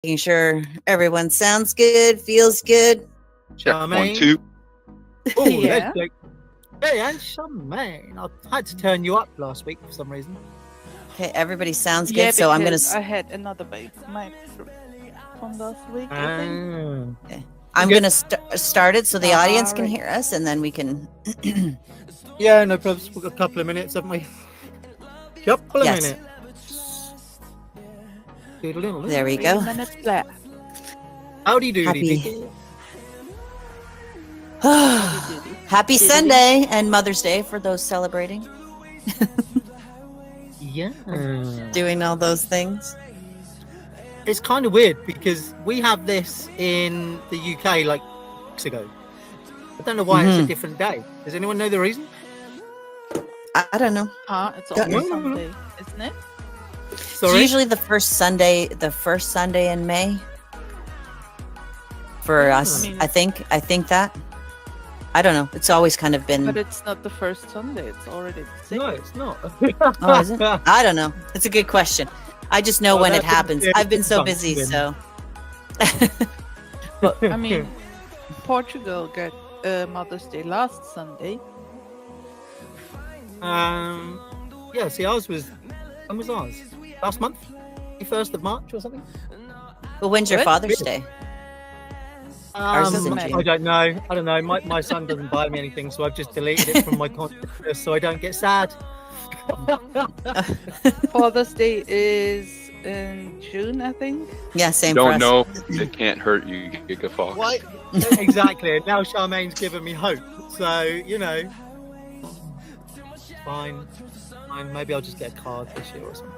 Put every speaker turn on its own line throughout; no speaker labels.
Making sure everyone sounds good, feels good.
Check
Charmaine.
1, 2.
Oh,
Yeah.
let's go. Hey, and Charmaine. I had to turn you up last week for some reason.
Okay, everybody sounds good.
Yeah,
So I'm gonna
because I had another baby mic from last week. I think.
start it so the audience can
Alright.
hear us, and then we can.
Yeah, no problems. We've got a couple of minutes, haven't we? Couple of
Yes.
minutes. Doodle-doodle.
There we
3
go.
minutes left.
Howdy doody.
Happy. Happy Sunday and Mother's Day for those celebrating,
Yeah.
doing all those things.
It's kind of weird because we have this in the UK like weeks ago. I don't know why it's a different day. Does anyone know the reason?
I don't know.
It's
Don't
always
know.
Sunday, isn't it?
It's
Sorry.
usually the first Sunday in May. For us,
mean-
I think that. I don't know. It's always kind of been.
But it's not the first Sunday. It's already the
No,
second.
it's not.
Oh, is it? I don't know. It's a good question. I just know
Well,
when it
that's a
happens.
very
I've been so
good
busy,
function.
so.
I mean, Portugal got Mother's Day last Sunday.
Yeah, see, when was ours? Last month? The 1st of March or something?
Well, when's your
What?
Father's Day? Ours is in June.
I don't know. My son doesn't buy me anything, so I've just deleted it from my consciousness so I don't get sad.
Father's Day is in June, I think.
Yeah, same for
Don't
us.
know. It can't hurt you, Gigafox.
Why? Exactly. And now Charmaine's given me hope. So, fine. Maybe I'll just get a card this year or something.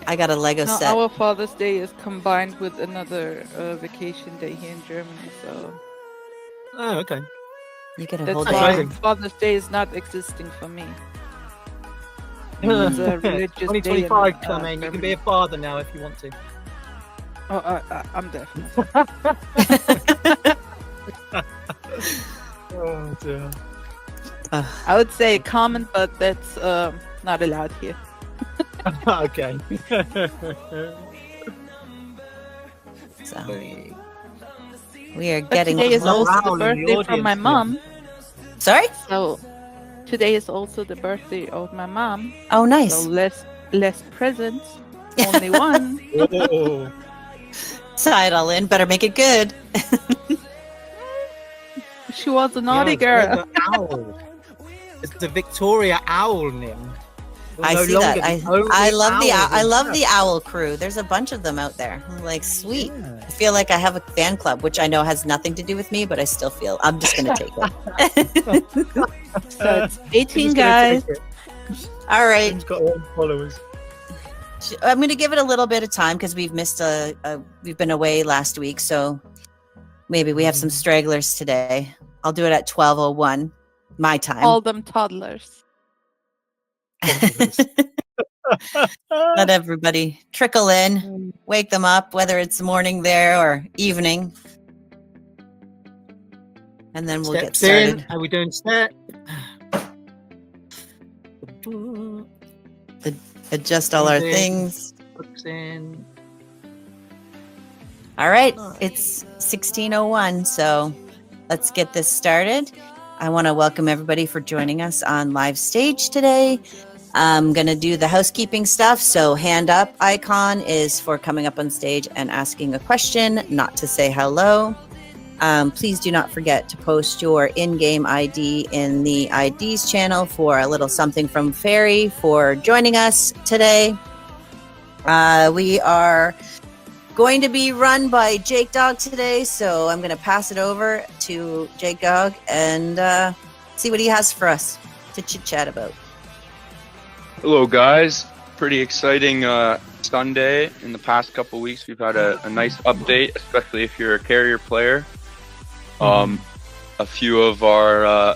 I got a Lego
No,
set.
our Father's Day is combined with another vacation day here in Germany, so
Oh, okay.
You get a
that's
whole
why
day.
amazing.
Father's Day is not existing for me. It's a religious day.
2025,
in,
Charmaine. You can be
Germany.
a father now if you want to.
Oh, I'm definitely.
Oh, dear.
I would say comment, but that's not allowed here.
Okay.
So we are
But
getting.
today is also
Morale
the
in the
birthday from my
audience,
mom.
Sorry.
So today is also the birthday of my mom.
Oh, nice.
So less presents, only one.
Oh.
Tie it all in. Better make it good.
She was a naughty
Yeah,
girl.
it's the owl. It's the Victoria Owl, Nim. You're
I
no
see
longer
that.
the only
I love the
owl
I
in
love
town.
the owl crew. There's a bunch of them out there. I'm like, sweet.
Yeah.
I feel like I have a fan club, which I know has nothing to do with me, but I still feel I'm just gonna take it.
So it's
I'm
18
just gonna
guys.
take it.
All right.
Tim's got all followers.
I'm gonna give it a little bit of time because we've missed we've been away last week, so maybe we have some stragglers today. I'll do it at 12:01 my time.
All them toddlers.
Let everybody trickle in, wake them up, whether it's morning there or evening, and then we'll get
Steps in.
started.
How we doing, step?
Adjust all our
Easy.
things.
Steps in.
All right, it's 16:01, so let's get this started. I want to welcome everybody for joining us on live stage today. I'm going to do the housekeeping stuff. So hand up icon is for coming up on stage and asking a question, not to say hello. Please do not forget to post your in-game ID in the IDs channel for a little something from Fairy for joining us today. We are going to be run by Jake Dog today, so I'm going to pass it over to Jake Dog and see what he has for us to chit-chat about.
Hello, guys. Pretty exciting Sunday. In the past couple weeks, we've had a nice update, especially if you're a carrier player. A few of our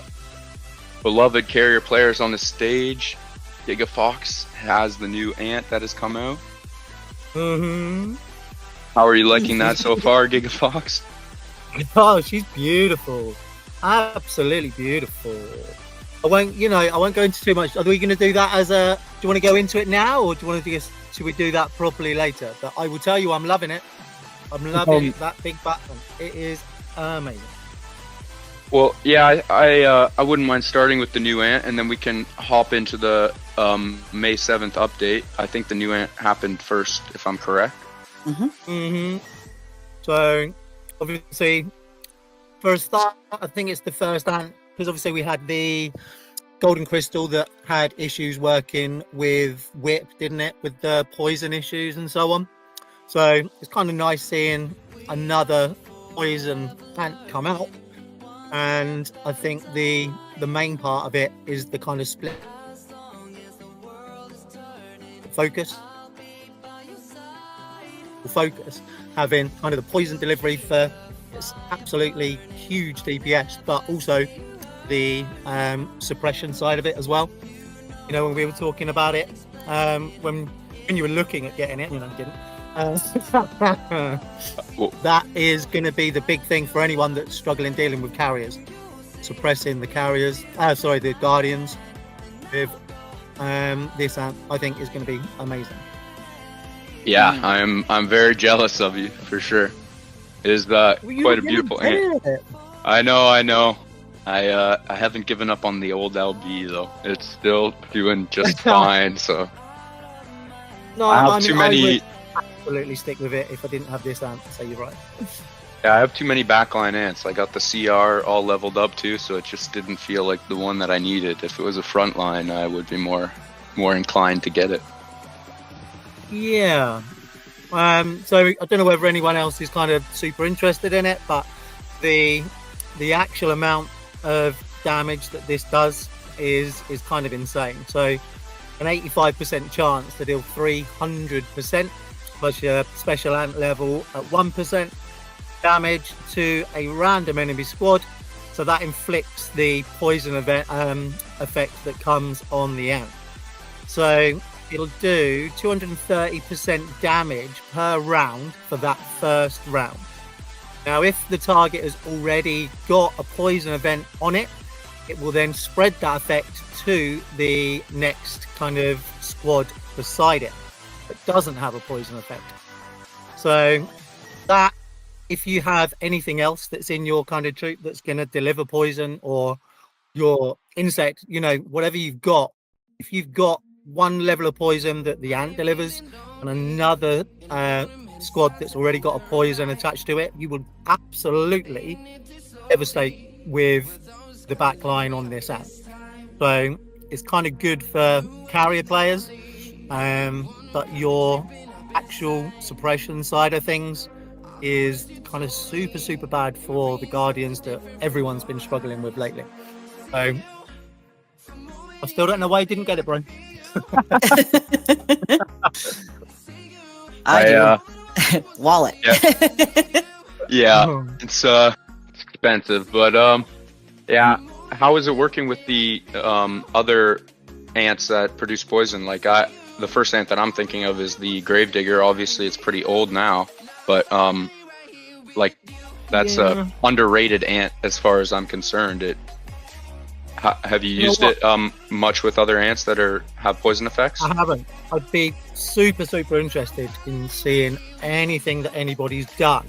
beloved carrier players on the stage. Gigafox has the new ant that has come out.
Mm-hmm.
How are you liking that so far, Gigafox?
Oh, she's beautiful. Absolutely beautiful. I won't go into too much. Are we going to do that as a? Do you want to go into it now, or do you want to just Should we do that properly later? But I will tell you, I'm loving it. I'm loving that big button. It is amazing.
Well, yeah, I wouldn't mind starting with the new ant, and then we can hop into the May 7th update. I think the new ant happened first, if I'm correct.
So, obviously, for a start, I think it's the first ant, because obviously we had the golden crystal that had issues working with whip, didn't it? With the poison issues and so on. So it's kind of nice seeing another poison ant come out. And I think the main part of it is the kind of split focus, having kind of the poison delivery for its absolutely huge DPS, but also the suppression side of it as well. You know, when we were talking about it, when you were looking at getting it, you know, didn't. That is going to be the big thing for anyone that's struggling dealing with carriers, suppressing the carriers. The guardians with this ant. I think is going to be amazing.
Yeah, I'm very jealous of you for sure. It is quite a beautiful ant. I know. I haven't given up on the old LB though. It's still doing just fine. So
no,
I have too many.
Absolutely stick with it if I didn't have this ant. So you're right.
Yeah, I have too many backline ants. I got the CR all leveled up too, so it just didn't feel like the one that I needed. If it was a frontline, I would be more inclined to get it.
Yeah. So I don't know whether anyone else is kind of super interested in it, but the actual amount of damage that this does is kind of insane. So an 85% chance to deal 300% plus your special ant level at 1% damage to a random enemy squad. So that inflicts the poison event effect that comes on the ant. So it'll do 230% damage per round for that first round. Now, if the target has already got a poison event on it, it will then spread that effect to the next kind of squad beside it that doesn't have a poison effect. So that, if you have anything else that's in your kind of troop that's going to deliver poison, or your insect, you know, whatever you've got, if you've got one level of poison that the ant delivers and another squad that's already got a poison attached to it, you will absolutely devastate with the back line on this ant. So it's kind of good for carrier players, but your actual suppression side of things is kind of super bad for the guardians that everyone's been struggling with lately. So I still don't know why you didn't get it, bro.
I do. Wallet.
Yeah, it's expensive, but yeah. How is it working with the other ants that produce poison? Like the first ant that I'm thinking of is the Gravedigger. Obviously, it's pretty old now, but like that's a underrated ant as far as I'm concerned. Have you used it much with other ants that have poison effects? I haven't.
I'd be super interested in seeing anything that anybody's done,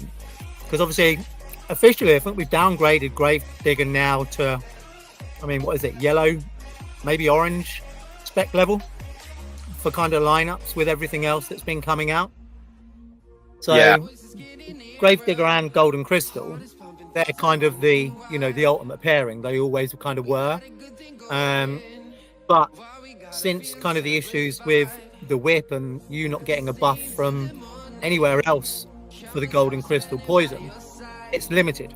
because obviously, officially, I think we've downgraded Gravedigger now to, I mean, what is it? Yellow, maybe orange spec level for kind of lineups with everything else that's been coming out. So, yeah. Gravedigger and Golden Crystal, they're kind of the ultimate pairing. They always kind of were. But since kind of the issues with the whip and you not getting a buff from anywhere else for the Golden Crystal poison, it's limited.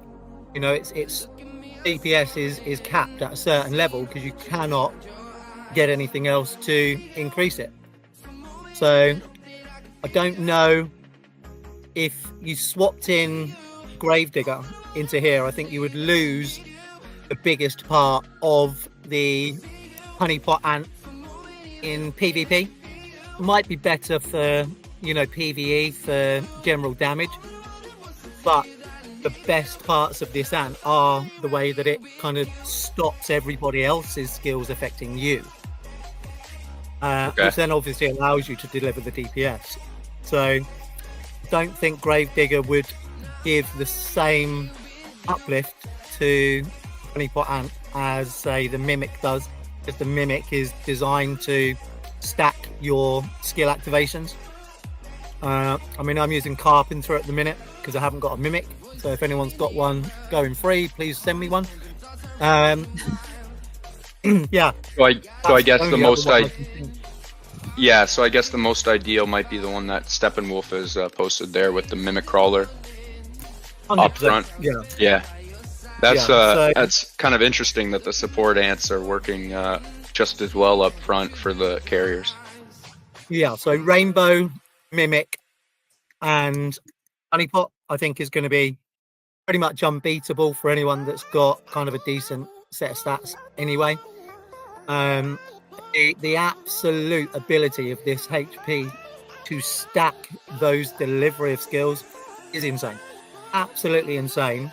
You know, it's DPS is capped at a certain level because you cannot get anything else to increase it. So I don't know if you swapped in Gravedigger into here, I think you would lose the biggest part of the honeypot ant in PvP. Might be better for, PvE for general damage, but the best parts of this ant are the way that it kind of stops everybody else's skills affecting you.
Okay.
which then obviously allows you to deliver the DPS. So don't think Gravedigger would give the same uplift to Honeypot Ant as, say, the Mimic does, because the Mimic is designed to stack your skill activations. I mean, I'm using Carpenter at the minute because I haven't got a Mimic. So if anyone's got one going free, please send me one. Yeah.
So I guess the most
I
I guess the most ideal might be the one that Steppenwolf has posted there with the Mimic Crawler up
100%.
front.
Yeah.
Yeah, that's
so-
that's kind of interesting that the support ants are working just as well up front for the carriers.
Yeah, so Rainbow, Mimic, and Honeypot, I think, is going to be pretty much unbeatable for anyone that's got kind of a decent set of stats anyway. The absolute ability of this HP to stack those delivery of skills is insane. Absolutely insane.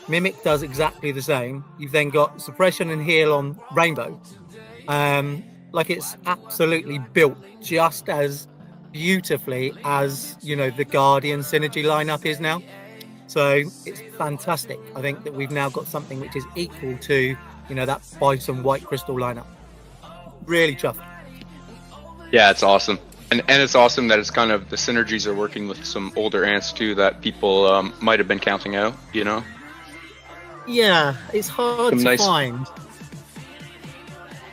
Mimic does exactly the same. You've then got suppression and heal on Rainbow. Like, it's absolutely built just as beautifully as, you know, the Guardian synergy lineup is now. So it's fantastic. I think that we've now got something which is equal to, you know, that Bison White Crystal lineup. Really chuffed.
Yeah, it's awesome. And it's awesome that it's kind of the synergies are working with some older ants too that people might have been counting out, you know?
Yeah, it's hard
Some
to
nice-
find.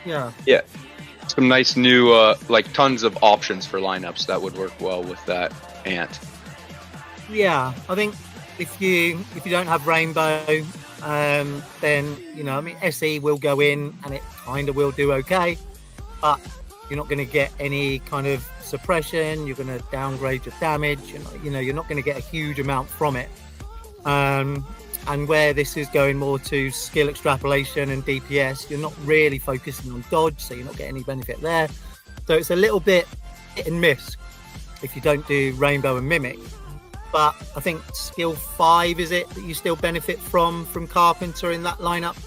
Yeah.
Yeah. Some nice new, like tons of options for lineups that would work well with that ant.
Yeah, I think if you don't have Rainbow, then, you know, I mean, SE will go in and it kind of will do okay, but you're not going to get any kind of suppression. You're going to downgrade your damage. You're not going to get a huge amount from it. And where this is going more to skill extrapolation and DPS, you're not really focusing on dodge, so you're not getting any benefit there. So it's a little bit hit and miss if you don't do Rainbow and Mimic. But I think skill 5 is it that you still benefit from Carpenter in that lineup.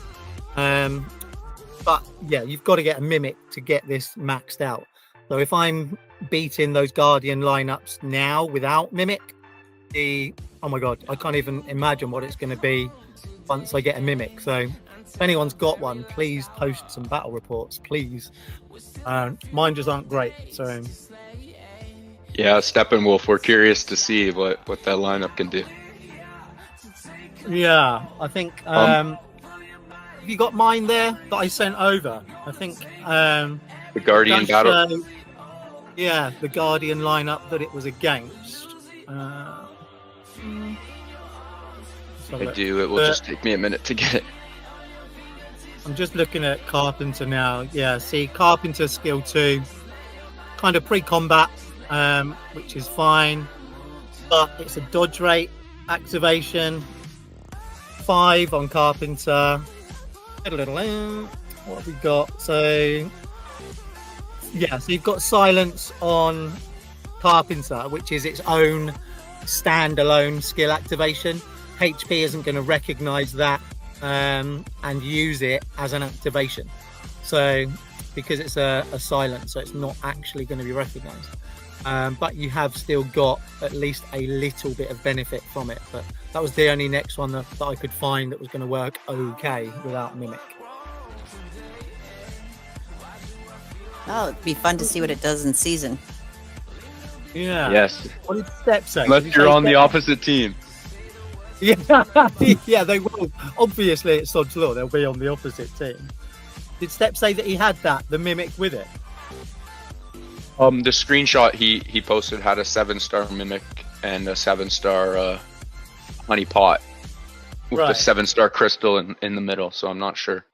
But yeah, you've got to get a Mimic to get this maxed out. So if I'm beating those Guardian lineups now without Mimic, oh my god, I can't even imagine what it's going to be once I get a Mimic. So if anyone's got one, please post some battle reports, please. Mine just aren't great, so
Yeah, Steppenwolf, we're curious to see what that lineup can do.
yeah, I think have you got mine there that I sent over? I think
The Guardian
does
battle.
show, yeah, the Guardian lineup that it was against. Let's have a
I
look.
do. It will just take me a minute to get it.
I'm just looking at Carpenter now. Yeah, see, Carpenter skill 2, kind of pre-combat, which is fine, but it's a dodge rate activation 5 on Carpenter. What have we got? So yeah, so you've got silence on Carpenter, which is its own standalone skill activation. HP isn't going to recognize that and use it as an activation, so because it's a silence, so it's not actually going to be recognized, but you have still got at least a little bit of benefit from it. But that was the only next one that I could find that was going to work okay without Mimic.
Oh, it'd be fun to see what it does in season.
Yeah.
Yes.
What did Step say?
Unless
Did he
you're
say
on the
Step?
opposite team.
Yeah, yeah, they will. Obviously, it's Sod's Law. They'll be on the opposite team. Did Step say that he had the Mimic with it?
The screenshot he posted had a 7-star Mimic and a 7-star Honey Pot with the
Right.
7-star crystal in the middle. So I'm not sure.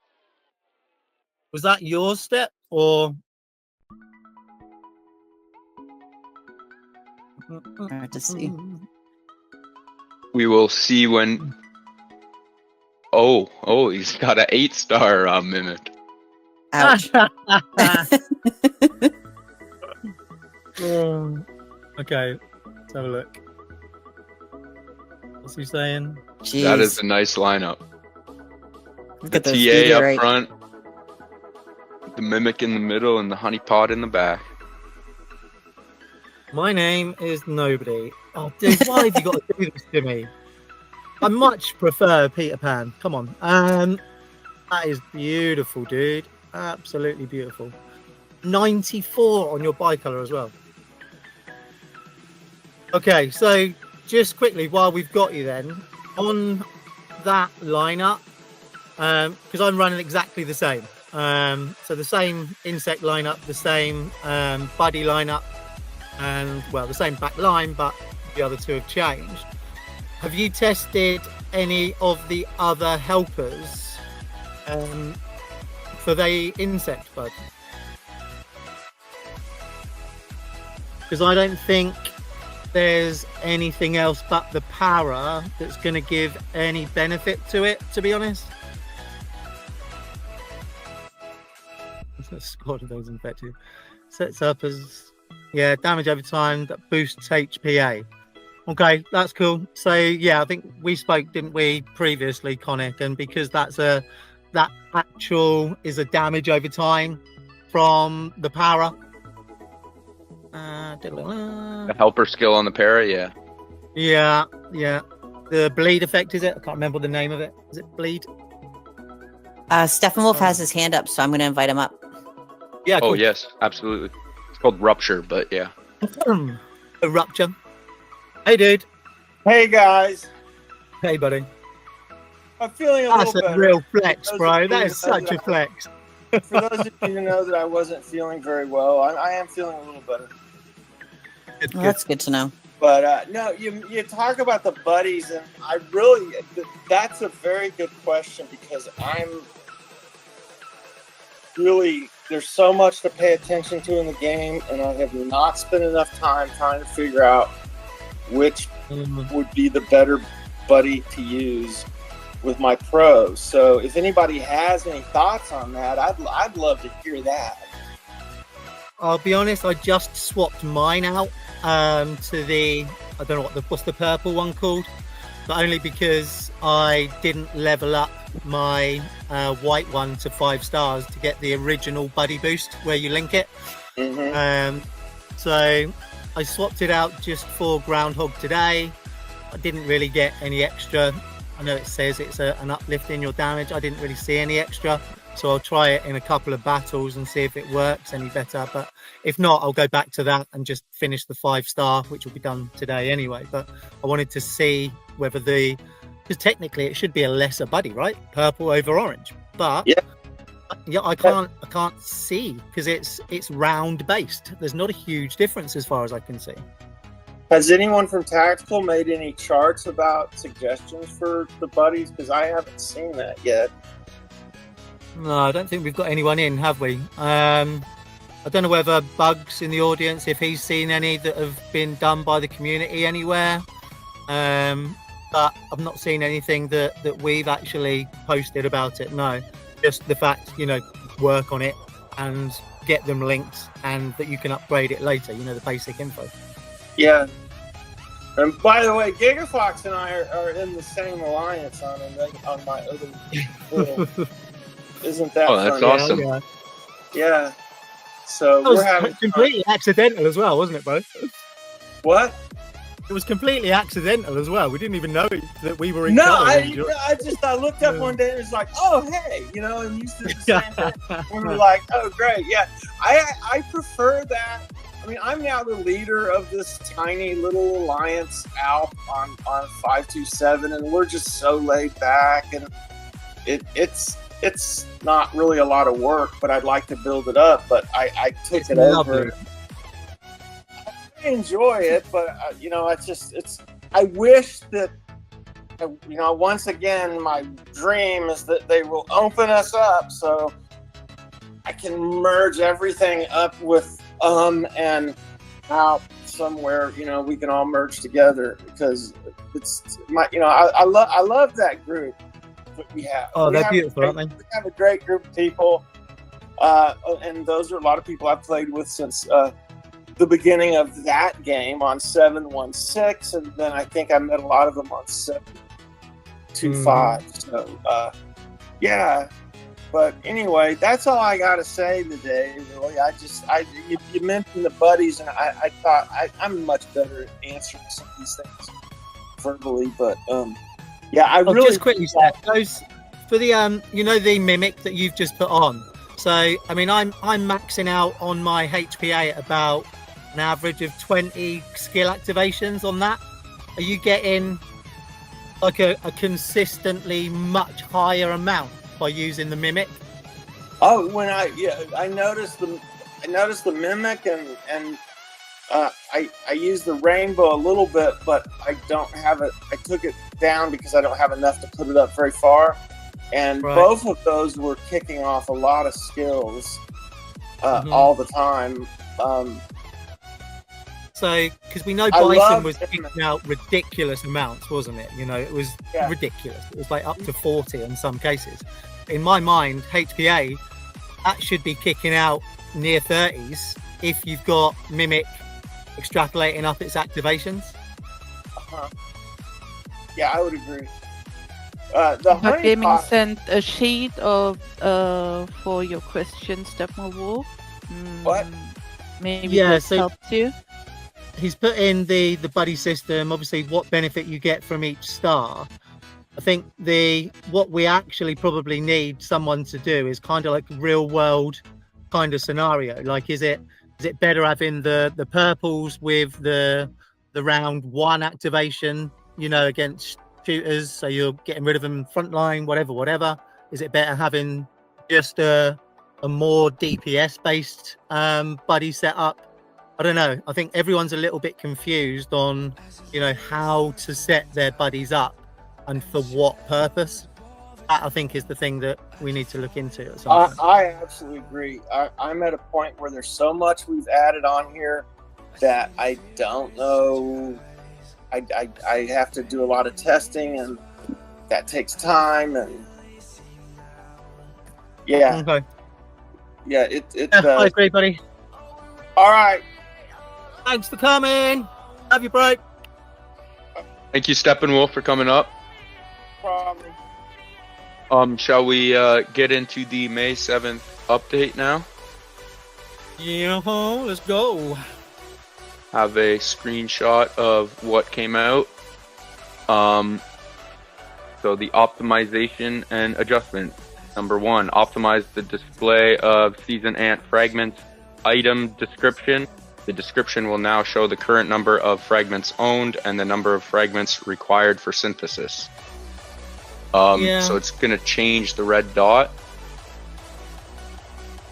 Was that your Step or?
Hard to see.
We will see when. Oh, he's got an 8-star Mimic.
Ouch.
Okay, let's have a look. What's he saying?
Jeez.
That is a nice lineup.
Look
The
at those
TA
meteorite.
up front, the mimic in the middle and the honeypot in the back.
My name is Nobody. Oh, dude, why have you got to do this to me? I much prefer Peter Pan. Come on. That is beautiful, dude. Absolutely beautiful. 94 on your bicolor as well. Okay, so just quickly, while we've got you then, on that lineup, because I'm running exactly the same. So the same insect lineup, the same buddy lineup, and well, the same back line, but the other two have changed. Have you tested any of the other helpers for the insect bud? Because I don't think there's anything else but the para that's going to give any benefit to it, to be honest. Squad of those infected. Sets up as, yeah, damage over time that boosts HPA. Okay, that's cool. So yeah, I think we spoke, didn't we, previously, Conic, and because that actual is a damage over time from the para.
The helper skill on the para, yeah.
Yeah. The bleed effect, is it? I can't remember the name of it. Is it bleed?
Steppenwolf has his hand up, so I'm going to invite him up.
Yeah.
Oh,
Cool.
yes, absolutely. It's called rupture, but yeah.
A rupture. Hey, dude.
Hey guys,
Hey, buddy.
I'm feeling a
That's
little
a
better.
real flex,
For those
bro.
of
That
you
is
who know
such a
that-
flex.
For those of you who know that I wasn't feeling very well, I am feeling a little better.
Good,
Well,
good.
that's good to know.
But no, you talk about the buddies, and that's a very good question because I'm really, there's so much to pay attention to in the game, and I have not spent enough time trying to figure out which would be the better buddy to use with my pros. So if anybody has any thoughts on that, I'd love to hear that.
I'll be honest, I just swapped mine out to the, I don't know what's the purple one called, but only because I didn't level up my white one to 5 stars to get the original buddy boost where you link it. So I swapped it out just for Groundhog today. I didn't really get any extra. I know it says it's an uplift in your damage. I didn't really see any extra. So I'll try it in a couple of battles and see if it works any better. But if not, I'll go back to that and just finish the 5-star, which will be done today anyway. But I wanted to see whether because technically it should be a lesser buddy, right? Purple over orange. But yeah, I can't see because it's round based. There's not a huge difference as far as I can see.
Has anyone from Tactical made any charts about suggestions for the buddies? Because I haven't seen that yet.
No, I don't think we've got anyone in, have we? I don't know whether Bugs in the audience, if he's seen any that have been done by the community anywhere. But I've not seen anything that we've actually posted about it. No, just the fact, work on it and get them linked and that you can upgrade it later, the basic info.
Yeah. And by the way, Gigafox and I are in the same alliance on my other little. Isn't that
that's
fun?
awesome.
Yeah. So
That was
we're having
completely accidental as well, wasn't it, bro?
what?
It was completely accidental as well. We didn't even know that we were in.
No, I looked up one day and it's like, oh hey, and used to the same thing. We were like, oh great, yeah. I prefer that. I mean, I'm now the leader of this tiny little alliance out on 527, and we're just so laid back, and it's not really a lot of work, but I'd like to build it up. But I took it over. I enjoy it, but I wish that once again, my dream is that they will open us up so I can merge everything up with and out somewhere, we can all merge together because it's I love that group that we have.
Oh, they're beautiful, aren't they?
We have a great group of people, and those are a lot of people I've played with since the beginning of that game on 716, and then I think I met a lot of them on 725. So yeah, But anyway, that's all I got to say today. Really, you mentioned the buddies, and I thought I'm much better at answering some of these things verbally. But yeah, I really
just quickly, Steph, those for the the mimic that you've just put on. So I mean, I'm maxing out on my HPA at about an average of 20 skill activations on that. Are you getting like a consistently much higher amount by using the mimic?
Oh, when I noticed the mimic, and I use the rainbow a little bit, but I don't have it. I took it down because I don't have enough to put it up very far, and both of those were kicking off a lot of skills all the time.
So, because we know Bison was kicking out ridiculous amounts, wasn't it? You know, it was ridiculous. It was like up to 40 in some cases. In my mind, HPA, that should be kicking out near 30s if you've got Mimic extrapolating up its activations.
Yeah, I would agree.
Gaming sent a sheet of for your question, Steppenwolf.
What?
Maybe this helps you.
He's put in the buddy system, obviously what benefit you get from each star. I think what we actually probably need someone to do is kind of like real world kind of scenario. Like, is it better having the purples with the round 1 activation, against shooters, so you're getting rid of them front line, whatever? Is it better having just a more DPS based buddy setup? I don't know. I think everyone's a little bit confused on, how to set their buddies up and for what purpose. That, I think, is the thing that we need to look into at some point.
I absolutely agree. I'm at a point where there's so much we've added on here that I don't know. I have to do a lot of testing, and that takes time. And yeah,
okay.
Yeah,
I agree, buddy.
All right.
Thanks for coming. Have you, bro.
Thank you, Steppenwolf, for coming up.
Problem.
Shall we get into the May 7th update now?
Yeah, let's go.
Have a screenshot of what came out. So the optimization and adjustment. Number 1, optimize the display of season ant fragments item description. The description will now show the current number of fragments owned and the number of fragments required for synthesis. So it's going to change the red dot.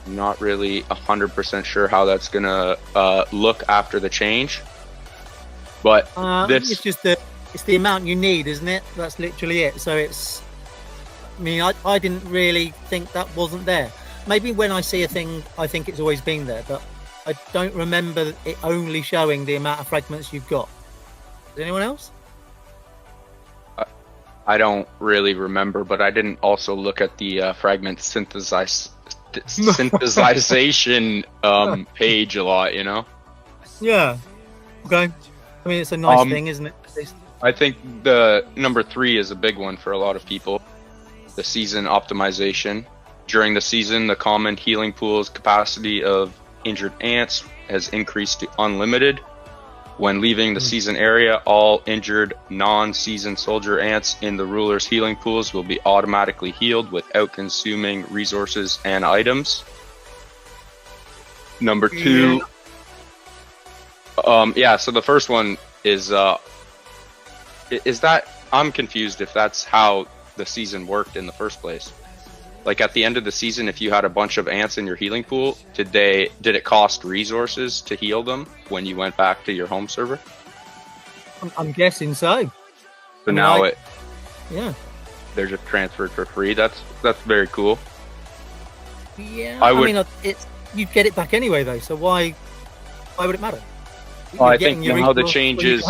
I'm not really 100% sure how that's going to look after the change. But
it's just it's the amount you need, isn't it? That's literally it. So it's, I didn't really think that wasn't there. Maybe when I see a thing, I think it's always been there, but I don't remember it only showing the amount of fragments you've got. Does anyone else?
I don't really remember, but I didn't also look at the fragment synthesization page a lot,
Yeah. Okay. It's a nice thing, isn't it?
I think the number 3 is a big one for a lot of people. The season optimization. During the season, the common healing pool's capacity of injured ants has increased to unlimited. When leaving the season area, all injured non-season soldier ants in the ruler's healing pools will be automatically healed without consuming resources and items. Number 2, so the first one is that, I'm confused if that's how the season worked in the first place. Like, at the end of the season, if you had a bunch of ants in your healing pool, did it cost resources to heal them when you went back to your home server?
I'm guessing so.
So now they're just transferred for free. That's very cool.
Yeah, you'd get it back anyway though. So why would it matter?
Well, I think now the changes.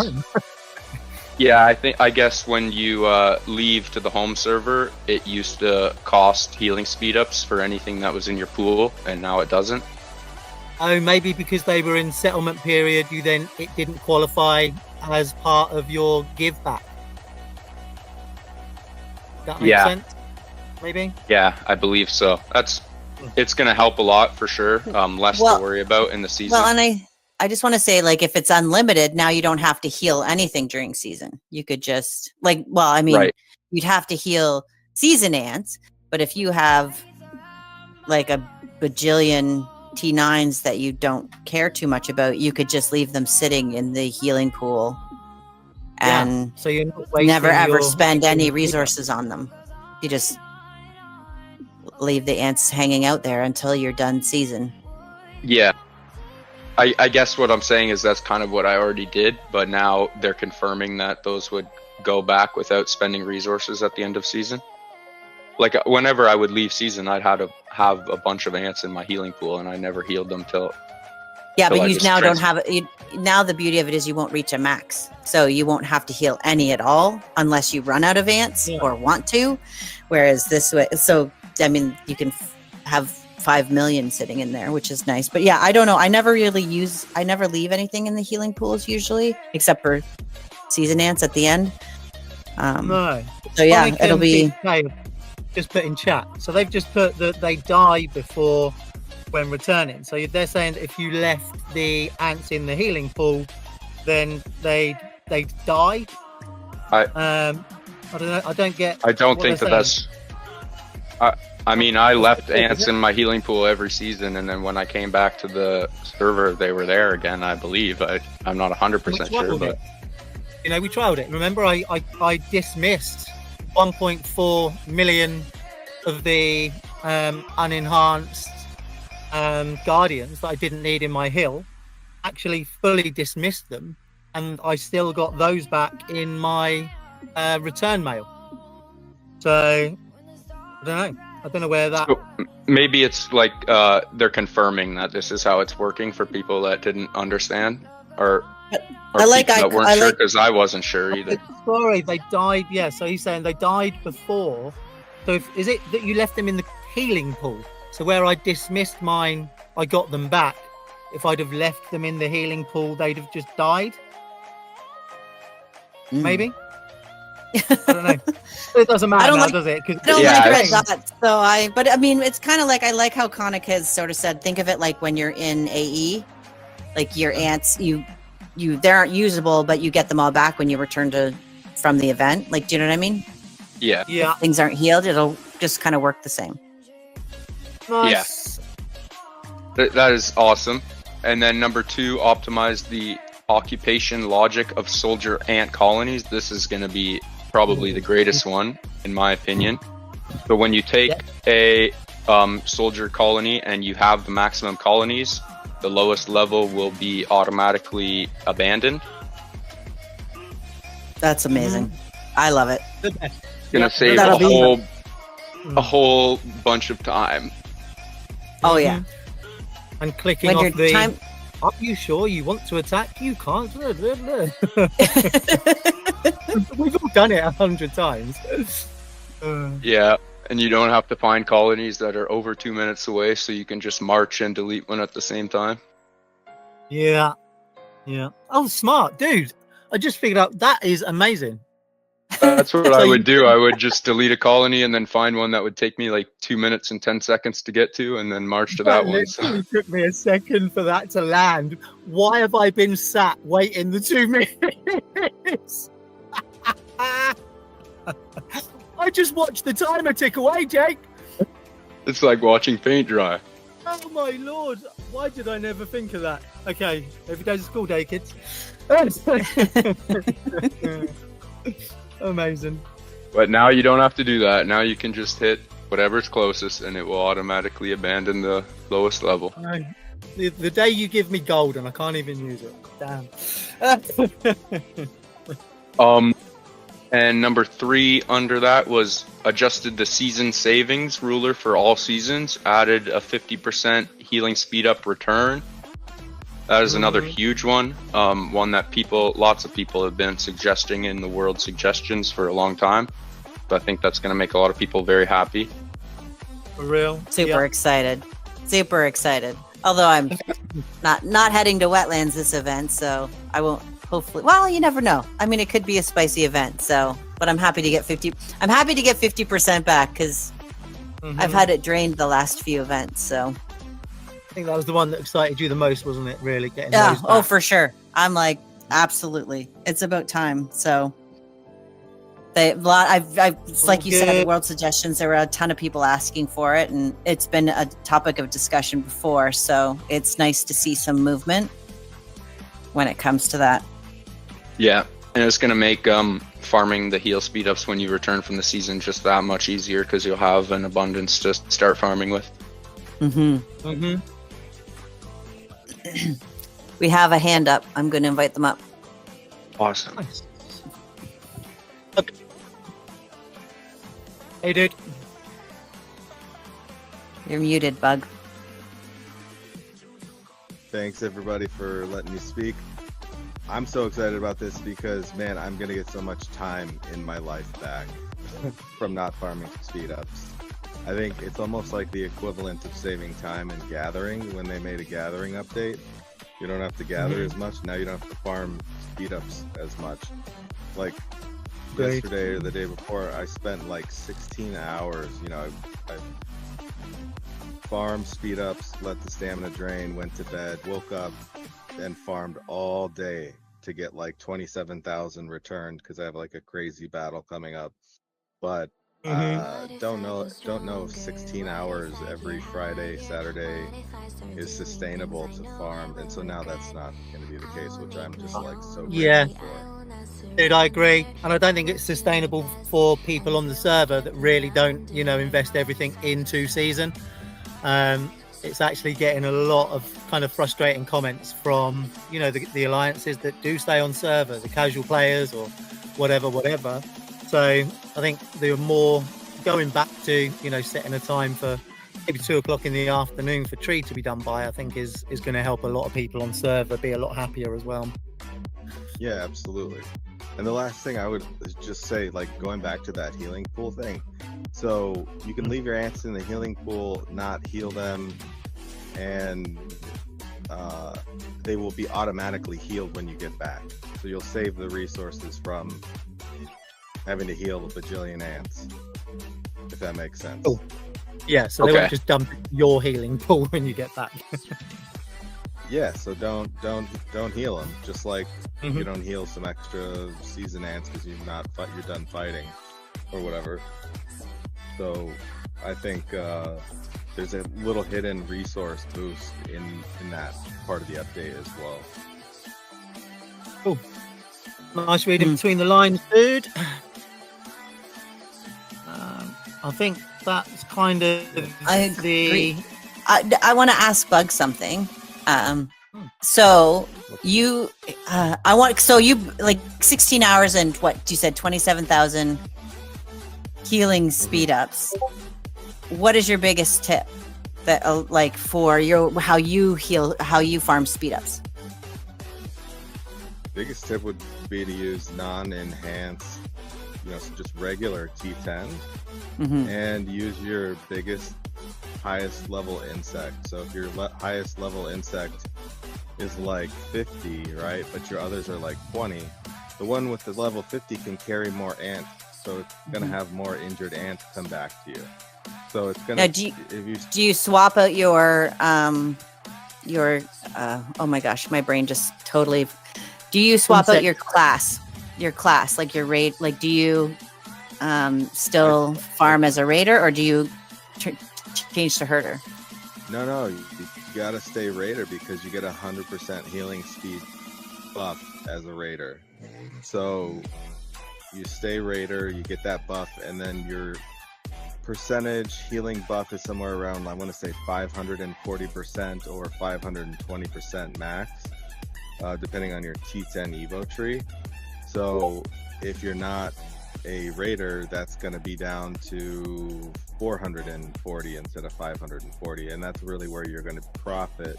Yeah, I guess when you leave to the home server, it used to cost healing speed ups for anything that was in your pool, and now it doesn't.
Oh, maybe because they were in settlement period, it didn't qualify as part of your give back. That makes sense. maybe.
Yeah, I believe so. It's going to help a lot for sure. Less
Well-
to worry about in the season.
Well, and I just want to say, like, if it's unlimited, now you don't have to heal anything during season. You could just
Right.
you'd have to heal season ants, but if you have like a bajillion T9s that you don't care too much about, you could just leave them sitting in the healing pool and
So you're not wasting
never ever
your-
spend any resources on them. You just leave the ants hanging out there until you're done season.
Yeah. I guess what I'm saying is that's kind of what I already did, but now they're confirming that those would go back without spending resources at the end of season. Like whenever I would leave season, I'd had to have a bunch of ants in my healing pool, and I never healed them till.
Yeah,
till
but
I
you
just
now don't have it. Now the beauty of it is you won't reach a max, so you won't have to heal any at all unless you run out of ants or want to. Whereas this way, so I mean, you can have 5 million sitting in there, which is nice. But yeah, I don't know. I never leave anything in the healing pools usually, except for season ants at the end.
No.
So yeah,
Sonic
it'll
and
be.
PK just put in chat. So they've just put that they die before when returning. So they're saying that if you left the ants in the healing pool, then they die. I don't know. I don't get.
I don't
what
think
they're
that's. I mean, I left ants in my healing pool every season, and then when I came back to the server, they were there again. I believe. I'm not 100% sure, but
you know, we trialed it. Remember, I dismissed 1.4 million of the unenhanced guardians that I didn't need in my hill. Actually, fully dismissed them, and I still got those back in my return mail. So I don't know. I don't know where that.
So maybe it's like they're confirming that this is how it's working for people that didn't understand, or people that weren't sure, because I wasn't sure either.
Sorry, they died. Yeah, so he's saying they died before. So is it that you left them in the healing pool? So where I dismissed mine, I got them back. If I'd have left them in the healing pool, they'd have just died. Maybe. I don't know. It doesn't matter now, does it?
I don't like red dots, but I mean, it's kind of like, I like how Konik has sort of said, think of it like when you're in AE, like your ants, they aren't usable, but you get them all back when you return from the event. Like, do you know what I mean?
Yeah.
Yeah.
If things aren't healed, it'll just kind of work the same.
Nice.
Yeah. That is awesome. And then number 2, optimize the occupation logic of soldier ant colonies. This is going to be probably the greatest one, in my opinion. So when you take a soldier colony and you have the maximum colonies, the lowest level will be automatically abandoned.
That's amazing. I love it.
It's going to save a whole bunch of time.
Oh yeah.
And clicking
When
off
your
the
time.
Are you sure you want to attack? You can't. We've all done it 100 times.
Yeah, and you don't have to find colonies that are over 2 minutes away, so you can just march and delete one at the same time.
Yeah. Oh, smart, dude. I just figured out that is amazing.
That's what I would do. I would just delete a colony and then find one that would take me like 2 minutes and 10 seconds to get to, and then march to that one. So.
It took me a second for that to land. Why have I been sat waiting the 2 minutes? I just watched the timer tick away, Jake.
It's like watching paint dry.
Oh my lord! Why did I never think of that? Okay, every day's a school day, kids. Amazing.
But now you don't have to do that. Now you can just hit whatever's closest, and it will automatically abandon the lowest level.
The day you give me gold and I can't even use it. Damn.
And number 3 under that was adjusted the season savings ruler for all seasons, added a 50% healing speed up return. That is another huge one, one that lots of people have been suggesting in the world suggestions for a long time. So I think that's going to make a lot of people very happy.
For real?
Super excited. Although I'm not heading to wetlands this event, so I won't. Hopefully, well, you never know. I mean, it could be a spicy event. So, but I'm happy to get 50%. I'm happy to get 50% back because I've had it drained the last few events, so
I think that was the one that excited you the most, wasn't it? Really getting
yeah.
those
Oh,
back.
for sure. I'm like, absolutely. It's about time. So it's like you said, the World Suggestions, there were a ton of people asking for it, and it's been a topic of discussion before. So it's nice to see some movement when it comes to that.
Yeah, and it's going to make farming the heal speed ups when you return from the season just that much easier because you'll have an abundance to start farming with.
We have a hand up. I'm going to invite them up.
Awesome.
Nice. Okay. Hey, dude.
You're muted, Bug.
Thanks everybody for letting me speak. I'm so excited about this because, man, I'm gonna get so much time in my life back from not farming speed ups. I think it's almost like the equivalent of saving time in gathering when they made a gathering update. You don't have to gather as much. Now you don't have to farm speed ups as much. Like yesterday or the day before, I spent like 16 hours. You know, I farmed speed ups, let the stamina drain, went to bed, woke up, and farmed all day to get like 27,000 returned because I have like a crazy battle coming up. But don't know if 16 hours every Friday, Saturday is sustainable to farm, and so now that's not going to be the case, which I'm just like so grateful for.
Dude, I agree, and I don't think it's sustainable for people on the server that really don't, you know, invest everything into season. It's actually getting a lot of kind of frustrating comments from, you know, the alliances that do stay on server, the casual players or whatever. So I think they're more going back to, you know, setting a time for maybe 2 o'clock in the afternoon for tree to be done by, I think is going to help a lot of people on server be a lot happier as well.
Yeah, absolutely. And the last thing I would just say, like going back to that healing pool thing. So you can leave your ants in the healing pool, not heal them, and they will be automatically healed when you get back. So you'll save the resources from having to heal a bajillion ants, if that makes sense.
Oh. Yeah, so they won't just dump your healing pool when you get back.
Yeah, so don't heal them. Just like you don't heal some extra season ants because you're done fighting or whatever. So I think there's a little hidden resource boost in that part of the update as well.
Cool. Nice reading between the lines, dude. I think that's kind of
I agree. I want to ask Bug something. So you like 16 hours and what you said 27,000 healing speed ups. What is your biggest tip that like for how you farm speed ups?
Biggest tip would be to use non-enhanced, you know, so just regular T10, and use your highest level insect. So if your highest level insect is like 50, right, but your others are like 20, the one with the level 50 can carry more ants, so it's gonna have more injured ants come back to you. So it's gonna. Now,
do you swap out your oh my gosh, my brain just totally. Do you swap out your class? Like your raid, like do you still farm as a raider, or do you change to herder?
No, you gotta stay raider because you get 100% healing speed buff as a raider. So you stay raider, you get that buff, and then your percentage healing buff is somewhere around, I want to say 540% or 520% max, depending on your T10 Evo tree. So if you're not a raider, that's going to be down to 440 instead of 540, and that's really where you're going to profit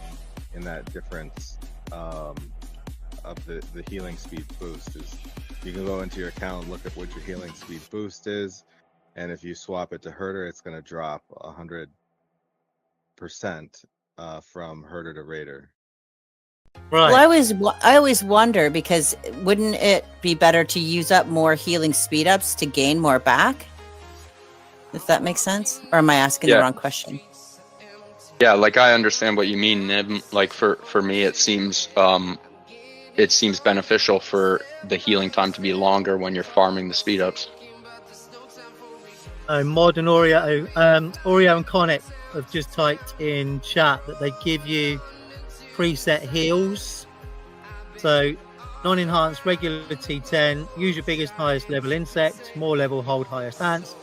in that difference of the healing speed boost. Is you can go into your account and look at what your healing speed boost is, and if you swap it to herder, it's going to drop 100% from herder to raider.
Right.
Well, I always wonder, because wouldn't it be better to use up more healing speed ups to gain more back? if that makes sense. Or am I asking the wrong question?
Yeah, like I understand what you mean, Nib. Like for me, it seems beneficial for the healing time to be longer when you're farming the speed ups.
Mod and Oreo and Connect have just typed in chat that they give you preset heals. So non-enhanced, regular T10, use your biggest, highest level insect, more level, hold higher stance.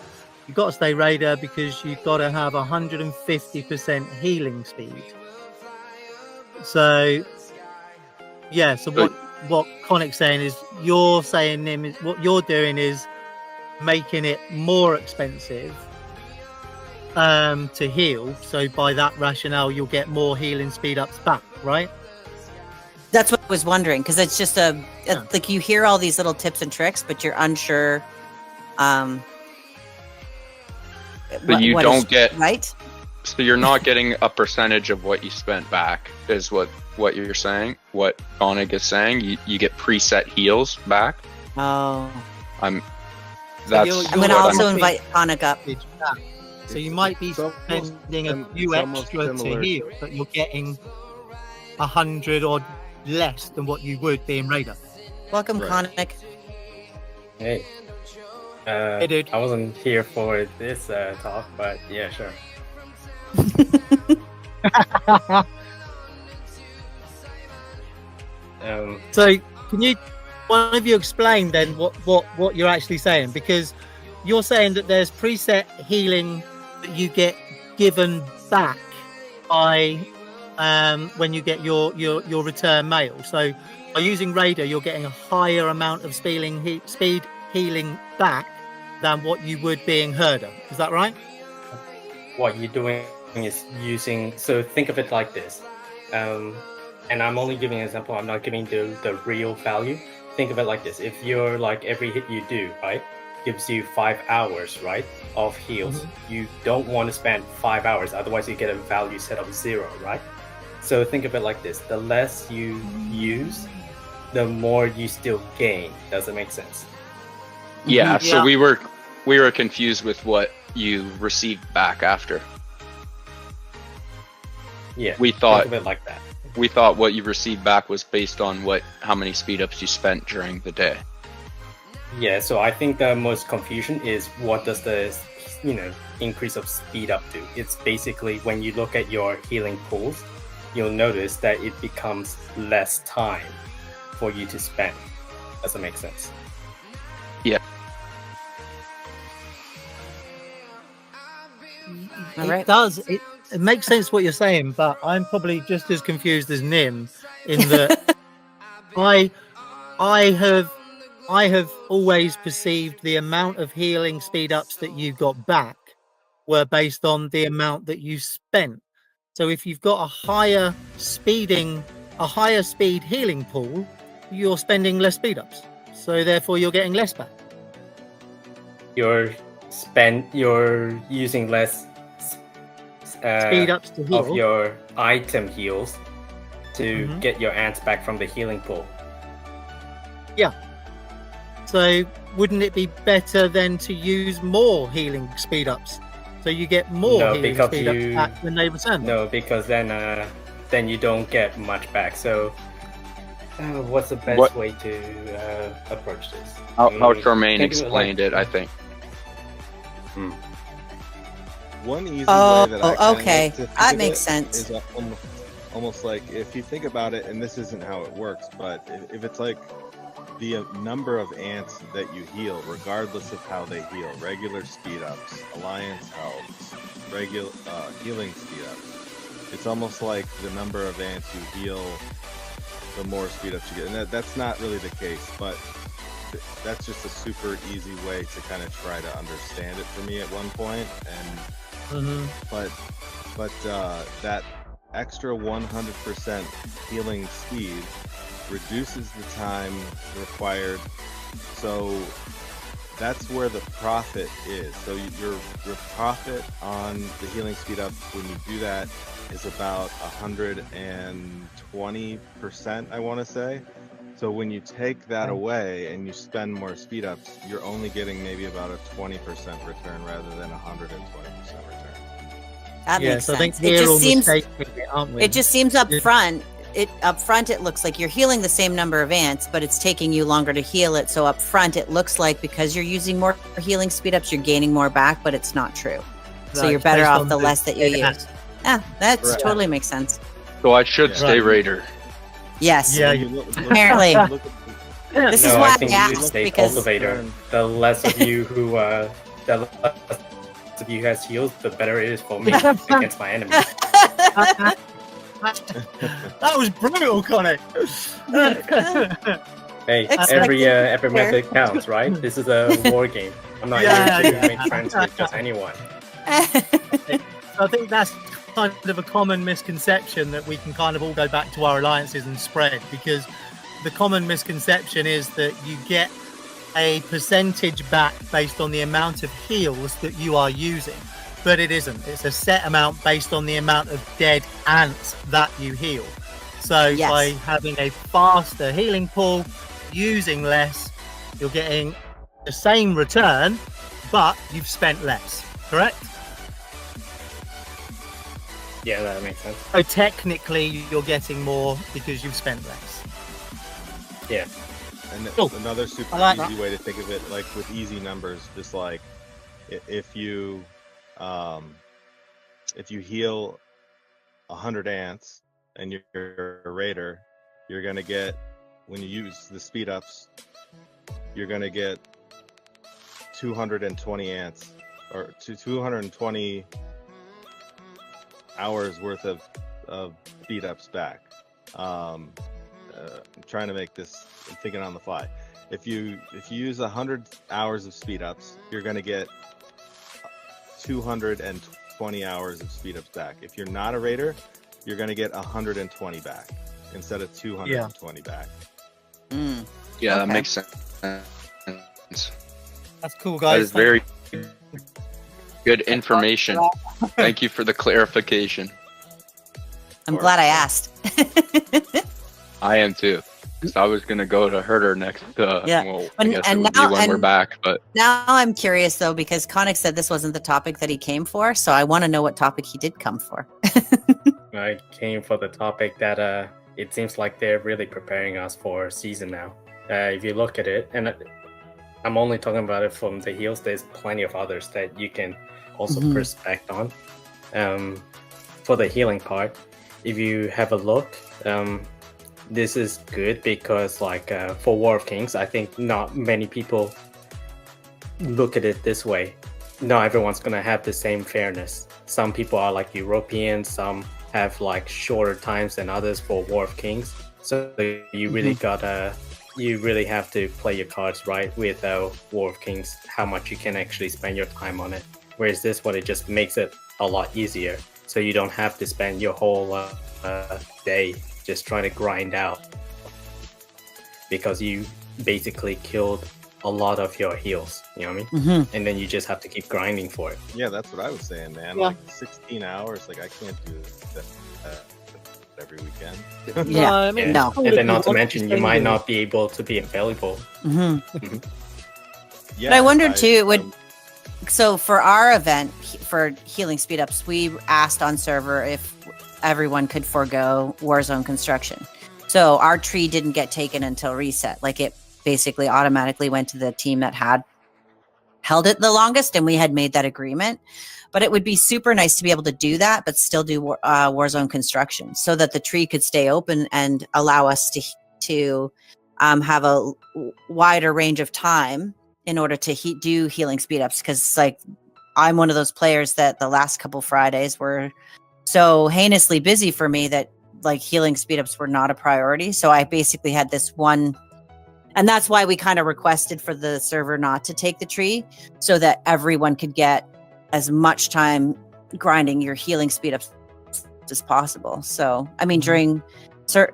You've got to stay Raider because you've got to have 150% healing speed. So, yeah, so what Connick's saying is, you're saying, Nim, is what you're doing is making it more expensive to heal. So by that rationale, you'll get more healing speed ups back, right?
That's what I was wondering, because it's just like you hear all these little tips and tricks, but you're unsure.
But you don't get
right.
So you're not getting a percentage of what you spent back, is what you're saying. What Onig is saying, you get preset heals back.
Oh,
I'm
going to also invite Onig up.
So you might be spending a few extra to heal, but you're getting 100 or less than what you would being Raider.
Welcome, Conic.
Hey.
Hey, dude.
I wasn't here for this talk, but yeah, sure.
So can you, one of you, explain then what you're actually saying? Because you're saying that there's preset healing that you get given back by when you get your return mail. So by using Raider, you're getting a higher amount of speed healing back than what you would being Herder. Is that right?
What you're doing is using, so think of it like this. And I'm only giving an example, I'm not giving the real value. Think of it like this. If you're like, every hit you do, right, gives you 5 hours, right, of heals. You don't want to spend 5 hours, otherwise you get a value set of 0, right? So think of it like this. The less you use, the more you still gain. Does it make sense?
Yeah, so we were confused with what you received back after.
Yeah,
we thought
think of it like that.
We thought what you received back was based on how many speed ups you spent during the day.
Yeah, so I think the most confusion is, what does the increase of speed up do? It's basically, when you look at your healing pools, you'll notice that it becomes less time for you to spend. Does that make sense?
Yeah.
It does. It makes sense what you're saying, but I'm probably just as confused as Nim in that I have always perceived the amount of healing speed ups that you got back were based on the amount that you spent. So if you've got a higher speed healing pool, you're spending less speed ups. So therefore you're getting less back.
You're using less
speed ups to heal
of your item heals to get your ants back from the healing pool. Yeah.
So wouldn't it be better then to use more healing speed ups, so you get more healing speed ups back when they return?
No, because then you don't get much back. So what's the best way to approach this?
How Charmaine explained it, I think.
One easy way that I
okay, that makes sense.
Is almost like, if you think about it, and this isn't how it works, but if it's like the number of ants that you heal, regardless of how they heal, regular speed ups, alliance helps, regular healing speed ups, it's almost like the number of ants you heal, the more speed ups you get. And that's not really the case, but that's just a super easy way to kind of try to understand it for me at one point. And but that extra 100% healing speed reduces the time required, so that's where the profit is. So your profit on the healing speed up when you do that is about 120%, I want to say. So when you take that away and you spend more speed ups, you're only getting maybe about a 20% return rather than 120% return.
That makes
so I think
sense. It
we're
just
all
seems
mistaking it, aren't we?
it just seems up
Yeah.
front. It looks like you're healing the same number of ants, but it's taking you longer to heal it. So up front, it looks like because you're using more healing speed ups, you're gaining more back, but it's not true. So
Right,
you're better
based
off
on
the less that you
yeah.
use. Yeah, that
Right.
totally makes sense.
So I should
Yeah.
stay
Right.
raider.
Yes.
Yeah,
When you look-
Apparently.
look at
This
no,
is why
I think
I
you should
asked,
stay
because
cultivator. The less of you who the less of you has heals, the better it is for me against my enemies.
That was brutal, Connie.
Hey,
Expected
every
fair.
method counts, right? This is a war game. I'm not
Yeah,
here to
yeah.
make friends with just anyone.
I think that's kind of a common misconception that we can kind of all go back to our alliances and spread, because the common misconception is that you get a percentage back based on the amount of heals that you are using, but it isn't. It's a set amount based on the amount of dead ants that you heal. So
Yes.
by having a faster healing pool, using less, you're getting the same return, but you've spent less, correct?
Yeah, that makes sense.
So technically you're getting more because you've spent less.
Yeah.
And
Cool.
another super
I like
easy way to think of it, like with easy numbers, just like if you heal 100 ants and you're a raider, you're gonna get, when you use the speed ups, you're gonna get 220 ants or 220 hours worth of speed ups back. I'm trying to make this, I'm thinking on the fly. If you use 100 hours of speed ups, you're going to get 220 hours of speed ups back. If you're not a raider, you're going to get 120 back instead of 220 back.
Mm.
Yeah, that
Okay.
makes sense.
That's cool,
That
guys.
is very good information. Thank you for the clarification.
I'm glad I asked.
I am too. Because I was gonna go to herder next.
Yeah.
Well, I
And-
guess
and
it would
now-
be when we're
and-
back. But
Now I'm curious though, because Connick said this wasn't the topic that he came for, so I want to know what topic he did come for.
I came for the topic that it seems like they're really preparing us for season now. If you look at it, and I'm only talking about it from the heels, there's plenty of others that you can also
Mhm.
perspect on. For the healing part, if you have a look, this is good because like for War of Kings, I think not many people look at it this way. Not everyone's gonna have the same fairness. Some people are like Europeans, some have like shorter times than others for War of Kings. So you really you really have to play your cards right with War of Kings, how much you can actually spend your time on it. Whereas this one, it just makes it a lot easier. So you don't have to spend your whole day just trying to grind out, because you basically killed a lot of your heals, you know what I mean?
Mhm.
And then you just have to keep grinding for it.
Yeah, that's what I was saying, man.
Yeah.
Like 16 hours, like I can't do that every weekend.
Yeah.
I mean,
No.
it's cool
And
if
then not to
want
mention, you
spend
might
it.
not be able to be available.
Mhm.
Yeah,
But I wondered
if
too, so for our event for healing speed ups, we asked on server if everyone could forego Warzone construction. So our tree didn't get taken until reset. Like it basically automatically went to the team that had held it the longest, and we had made that agreement. But it would be super nice to be able to do that, but still do Warzone construction, so that the tree could stay open and allow us to have a wider range of time in order to do healing speed ups. Because like I'm one of those players that the last couple Fridays were so heinously busy for me that like healing speed ups were not a priority. So I basically had this one, and that's why we kind of requested for the server not to take the tree, so that everyone could get as much time grinding your healing speed ups as possible. So I mean, during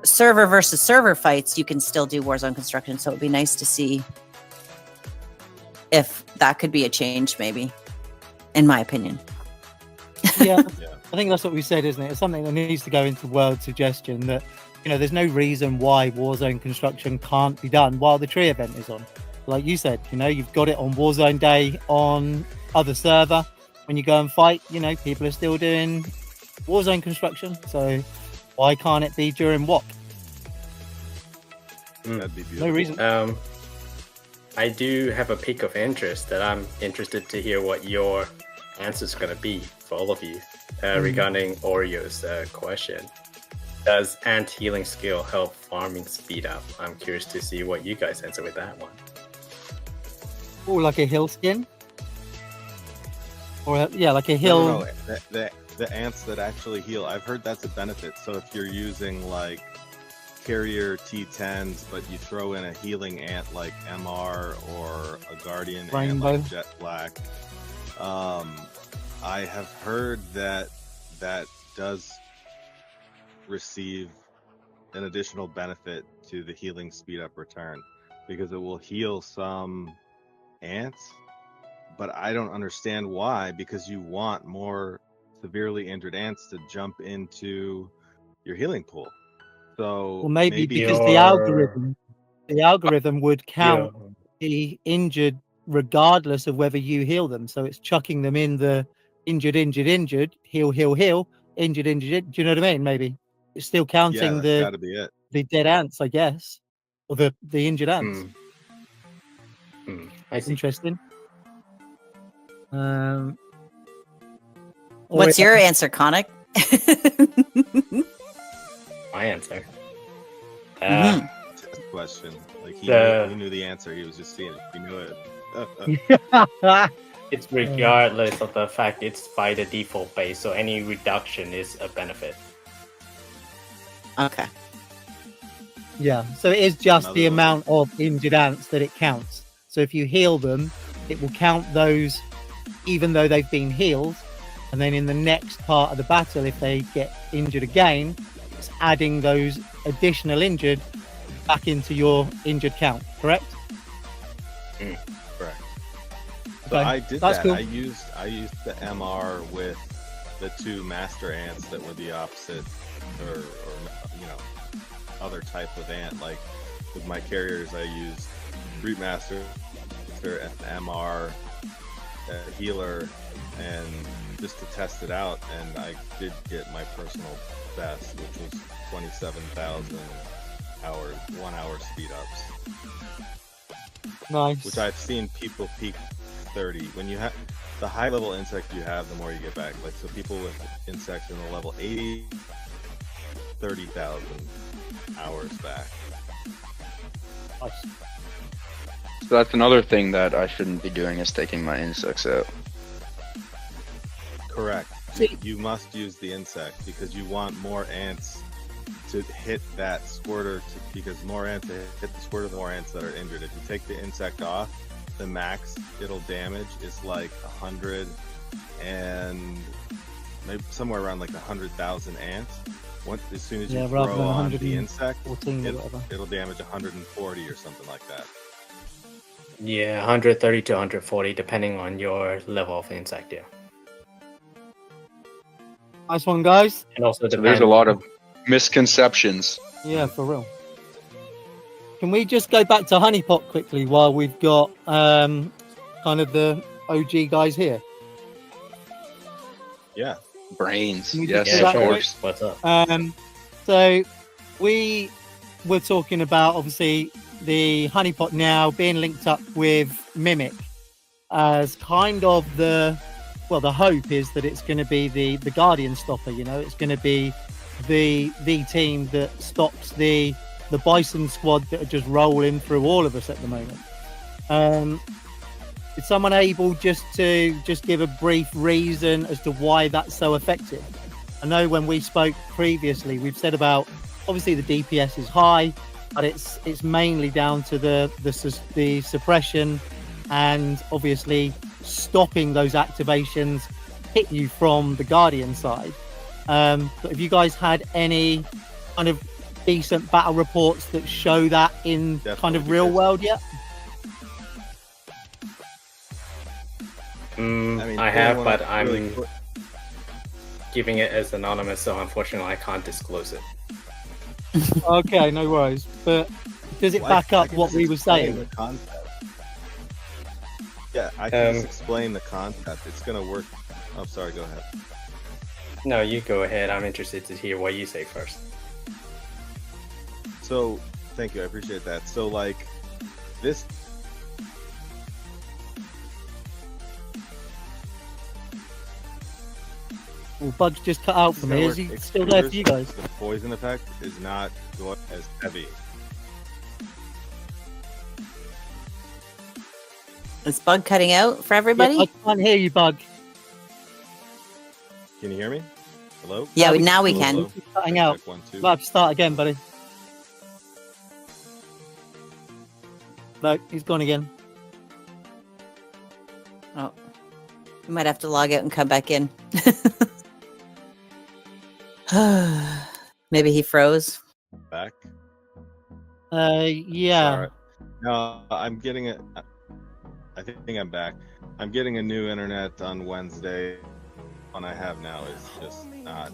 server versus server fights, you can still do Warzone construction. So it'd be nice to see if that could be a change, maybe, in my opinion.
Yeah,
Yeah.
I think that's what we said, isn't it? It's something that needs to go into word suggestion, that there's no reason why Warzone construction can't be done while the tree event is on. Like you said, you've got it on Warzone Day on other server. When you go and fight, people are still doing Warzone construction. So why can't it be during WOC?
That'd be beautiful.
No reason.
I do have a peak of interest that I'm interested to hear what your answer is going to be for all of you regarding Oreo's question. Does ant healing skill help farming speed up? I'm curious to see what you guys answer with that one.
Oh, like a hill skin? Or like a hill.
No. The ants that actually heal. I've heard that's a benefit. So if you're using like carrier T10s, but you throw in a healing ant like MR or a guardian
Rainbow.
ant like Jet Black, I have heard that does receive an additional benefit to the healing speed up return, because it will heal some ants, but I don't understand why, because you want more severely injured ants to jump into your healing pool. So
Well, maybe because
your-
the algorithm would count the injured regardless of whether you heal them. So it's chucking them in the injured, heal, injured. Do you know what I mean? Maybe it's still counting
that's gotta be it.
the dead ants, I guess, or the injured ants.
I see.
Interesting.
What's your answer, Conic?
My answer.
Mhm.
Question. Like he knew the answer. He was just seeing it. He knew it.
It's regardless of the fact it's by the default base, so any reduction is a benefit.
Okay.
Yeah, so it is just
Another
the
one.
amount of injured ants that it counts. So if you heal them, it will count those even though they've been healed. And then in the next part of the battle, if they get injured again, it's adding those additional injured back into your injured count, correct?
Correct.
Okay,
I did
that's
that.
cool.
I used the MR with the two master ants that were the opposite, or other type of ant. Like with my carriers, I used Root Master, an MR, a healer, and just to test it out. And I did get my personal best, which was 27,000 hours, 1 hour speed ups.
Nice.
Which I've seen people peak 30. When you have the high level insect you have, the more you get back. Like, so people with insects in the level 80, 30,000 hours back.
Nice.
So that's another thing that I shouldn't be doing, is taking my insects out.
Correct.
See-
You must use the insect because you want more ants to hit that squirter, because more ants hit the squirter, the more ants that are injured. If you take the insect off, the max it'll damage is like 100 and maybe somewhere around like 100,000 ants. As soon as you
Yeah, rather
throw
than
on the insect,
14 or whatever.
it'll damage 140 or something like that.
Yeah, 130 to 140, depending on your level of insect. Yeah,
Nice one, guys.
and also
So there's a lot of misconceptions.
Yeah, for real. Can we just go back to Honeypot quickly while we've got kind of the OG guys here?
Yeah.
Brains.
Can we
Yes,
just do
of
that
course.
What's up?
So we were talking about obviously the Honeypot now being linked up with Mimic as kind of the hope is that it's going to be the Guardian stopper. It's going to be the team that stops the Bison squad that are just rolling through all of us at the moment. Is someone able just to give a brief reason as to why that's so effective? I know when we spoke previously, we've said about obviously the DPS is high, but it's mainly down to the suppression and obviously stopping those activations hit you from the Guardian side. But have you guys had any kind of decent battle reports that show that in kind of real world yet?
I have, but I'm keeping it as anonymous, so unfortunately I can't disclose it.
Okay, no worries. But does it
Well,
back
I
up
can
what
just
we were
explain
saying?
the concept. Yeah, I can just explain the concept. It's gonna work. Oh, sorry. Go ahead.
No, you go ahead. I'm interested to hear what you say first.
So, thank you. I appreciate that. So, like, this.
Well, Bug's just cut out for me. Is he still there for you guys?
The poison effect is not going as heavy.
Is Bug cutting out for everybody?
Yeah, I can't hear you, Bug.
Can you hear me? Hello?
Yeah,
No,
now we
Hello,
can.
hello?
He's cutting
Check,
out.
check, 1, 2.
We'll have to start again, buddy. No, he's gone again.
Oh, we might have to log out and come back in. Maybe he froze.
Back.
Yeah.
Sorry. No, I'm getting it. I think I'm back. I'm getting a new internet on Wednesday. One I have now is just not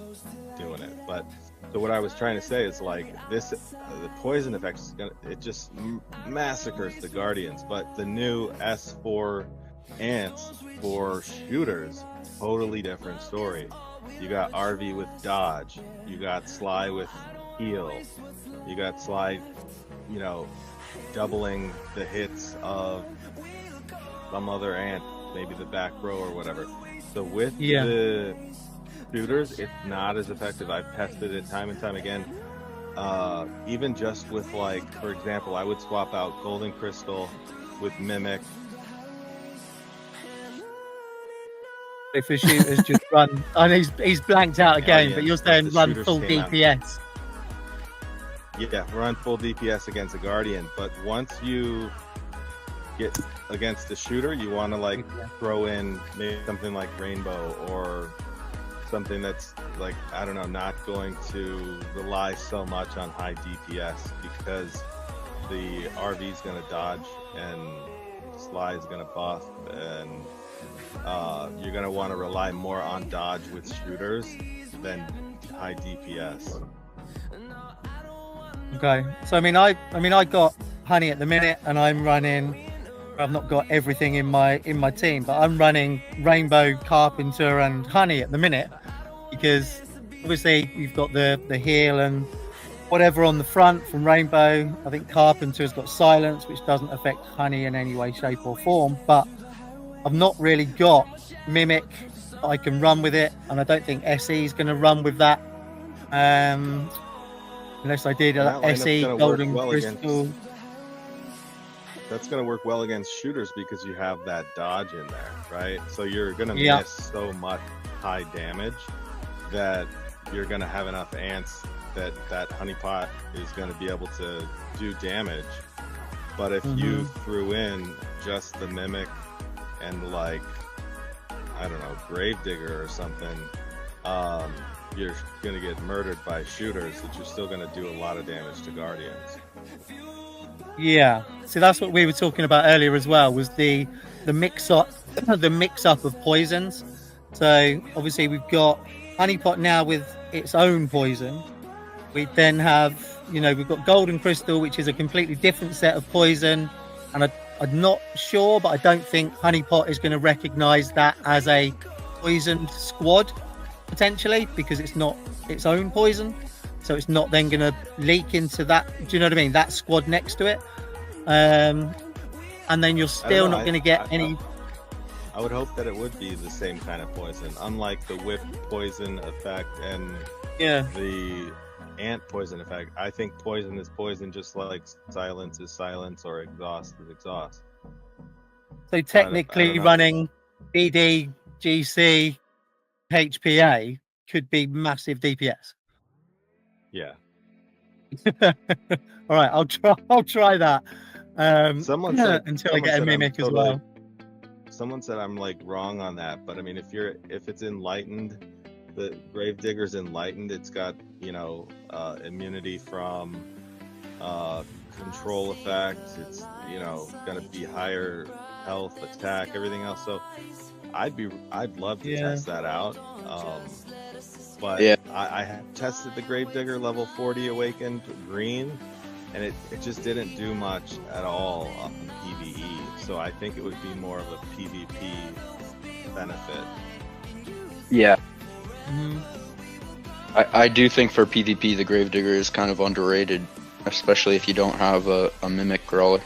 doing it. But so what I was trying to say is like this, the poison effect is gonna, it just massacres the Guardians. But the new S4 ants for shooters, totally different story. You got RV with dodge. You got Sly with heal. You got Sly, you know, doubling the hits of some other ant, maybe the back row or whatever. So with the shooters, it's not as effective. I've tested it time and time again. Even just with, like, for example, I would swap out Golden Crystal with Mimic.
If the shooters just run, and he's blanked out again, but you're saying
the
run
shooters
full
came out.
DPS.
Yeah, run full DPS against a Guardian. But once you get against a shooter, you want to like throw in maybe something like Rainbow or something that's like, I don't know, not going to rely so much on high DPS, because the RV is going to dodge and Sly is going to buff, and you're going to want to rely more on dodge with shooters than high DPS.
Okay, so I mean I got Honey at the minute, and I'm running. I've not got everything in my team, but I'm running Rainbow, Carpenter, and Honey at the minute, because obviously you've got the heal and whatever on the front from Rainbow. I think Carpenter's got silence, which doesn't affect Honey in any way, shape, or form. But I've not really got Mimic that I can run with it, and I don't think SE is going to run with that. Unless I did SE Golden Crystal.
That's going to work well against shooters because you have that dodge in there, right? So you're going to miss so much high damage that you're going to have enough ants that honeypot is going to be able to do damage. But if you threw in just the Mimic and, like, I don't know, Gravedigger or something, you're going to get murdered by shooters, but you're still going to do a lot of damage to Guardians.
Yeah, so that's what we were talking about earlier as well, was the mix up of poisons. So obviously we've got Honeypot now with its own poison. We then have, we've got Golden Crystal, which is a completely different set of poison, and I'm not sure, but I don't think Honeypot is going to recognize that as a poisoned squad potentially, because it's not its own poison. So it's not then going to leak into that. Do you know what I mean? That squad next to it. And then you're still not going to get any.
I would hope that it would be the same kind of poison, unlike the whip poison effect and the ant poison effect. I think poison is poison, just like silence is silence or exhaust is exhaust.
So technically, running BD, GC, HPA could be massive DPS.
Yeah.
All right, I'll try that.
Someone said,
until I get a Mimic as well.
Someone said I'm like wrong on that, but I mean, if it's enlightened, the Gravedigger's enlightened, it's got immunity from control effects. It's gonna be higher health, attack, everything else. So I'd love to test that out. But I have tested the Gravedigger level 40 Awakened green, and it just didn't do much at all on PvE. So I think it would be more of a PvP benefit.
Yeah.
Mhm.
I do think for PvP the Gravedigger is kind of underrated, especially if you don't have a mimic crawler.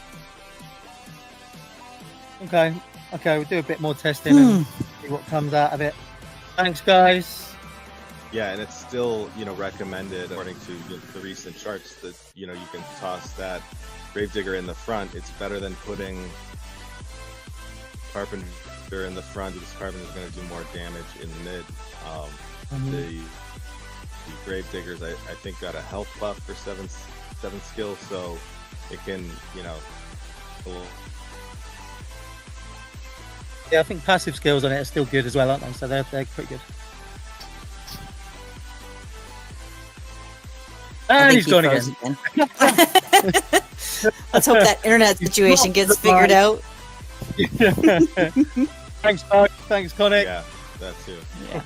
Okay, we'll do a bit more testing and see what comes out of it. Thanks, guys.
Yeah, and it's still, recommended according to the recent charts that, you can toss that Gravedigger in the front. It's better than putting Carpenter in the front, because Carpenter is going to do more damage in the mid. The Gravediggers, I think, got a health buff for seven skills, so it can,
Yeah, I think passive skills on it are still good as well, aren't they? So they're pretty good.
I
And
think
he's
he
gone
froze
again.
again. Let's hope that internet situation gets figured out.
Thanks, Mark. Thanks, Conic.
Yeah, that too.
Yeah.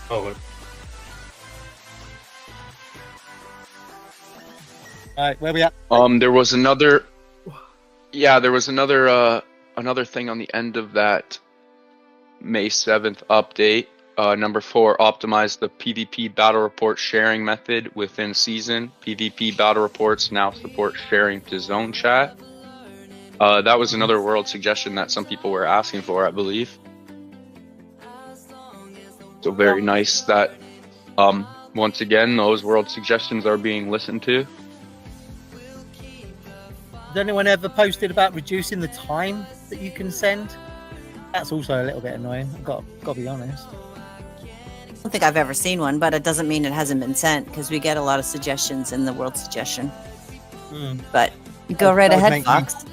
Oh,
All right, where we at?
There was another. Yeah, there was another thing on the end of that May 7th update. Number 4, optimize the PvP battle report sharing method within season. PvP battle reports now support sharing to zone chat. That was another world suggestion that some people were asking for, I believe. So very nice that, once again, those world suggestions are being listened to.
Has anyone ever posted about reducing the time that you can send? That's also a little bit annoying. I've got to be honest.
I don't think I've ever seen one, but it doesn't mean it hasn't been sent, because we get a lot of suggestions in the world suggestion. But you go right
That would
ahead,
make
Fox.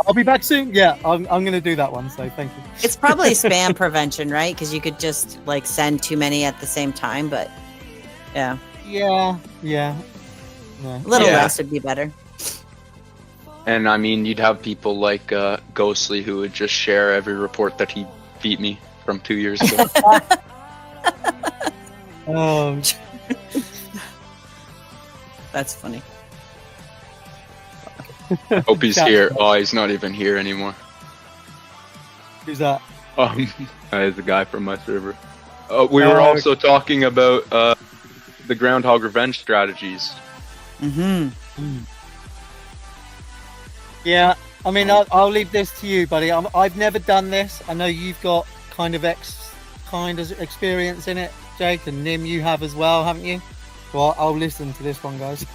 I'll be back soon. Yeah, I'm going to do that one. So thank you.
It's probably spam prevention, right? Because you could just send too many at the same time. But yeah,
Yeah.
a little
Yeah.
less would be better.
And I mean, you'd have people like Ghostly who would just share every report that he beat me from 2 years ago.
Oh,
That's funny.
Hope he's here. Oh, he's not even here anymore.
who's that?
He's a guy from my server. We were also talking about the Groundhog Revenge strategies.
Mm-hmm.
Yeah, I mean, I'll leave this to you, buddy. I've never done this. I know you've got kind of experience in it, Jake, and Nim, you have as well, haven't you? Well, I'll listen to this one, guys.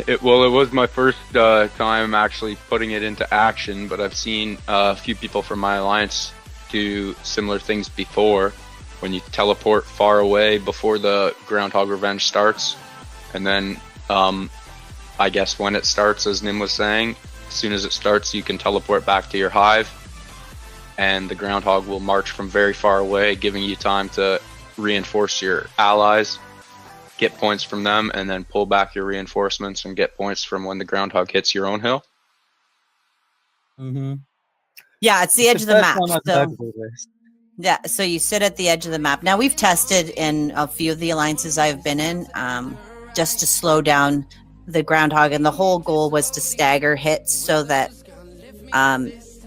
It was my first time actually putting it into action, but I've seen a few people from my alliance do similar things before. When you teleport far away before the Groundhog Revenge starts, and then I guess when it starts, as Nim was saying, as soon as it starts, you can teleport back to your hive, and the Groundhog will march from very far away, giving you time to reinforce your allies, get points from them, and then pull back your reinforcements and get points from when the Groundhog hits your own hill.
Mm-hmm.
Yeah, it's the edge of the map. So,
This.
yeah, so you sit at the edge of the map. Now, we've tested in a few of the alliances I've been in, just to slow down the Groundhog, and the whole goal was to stagger hits so that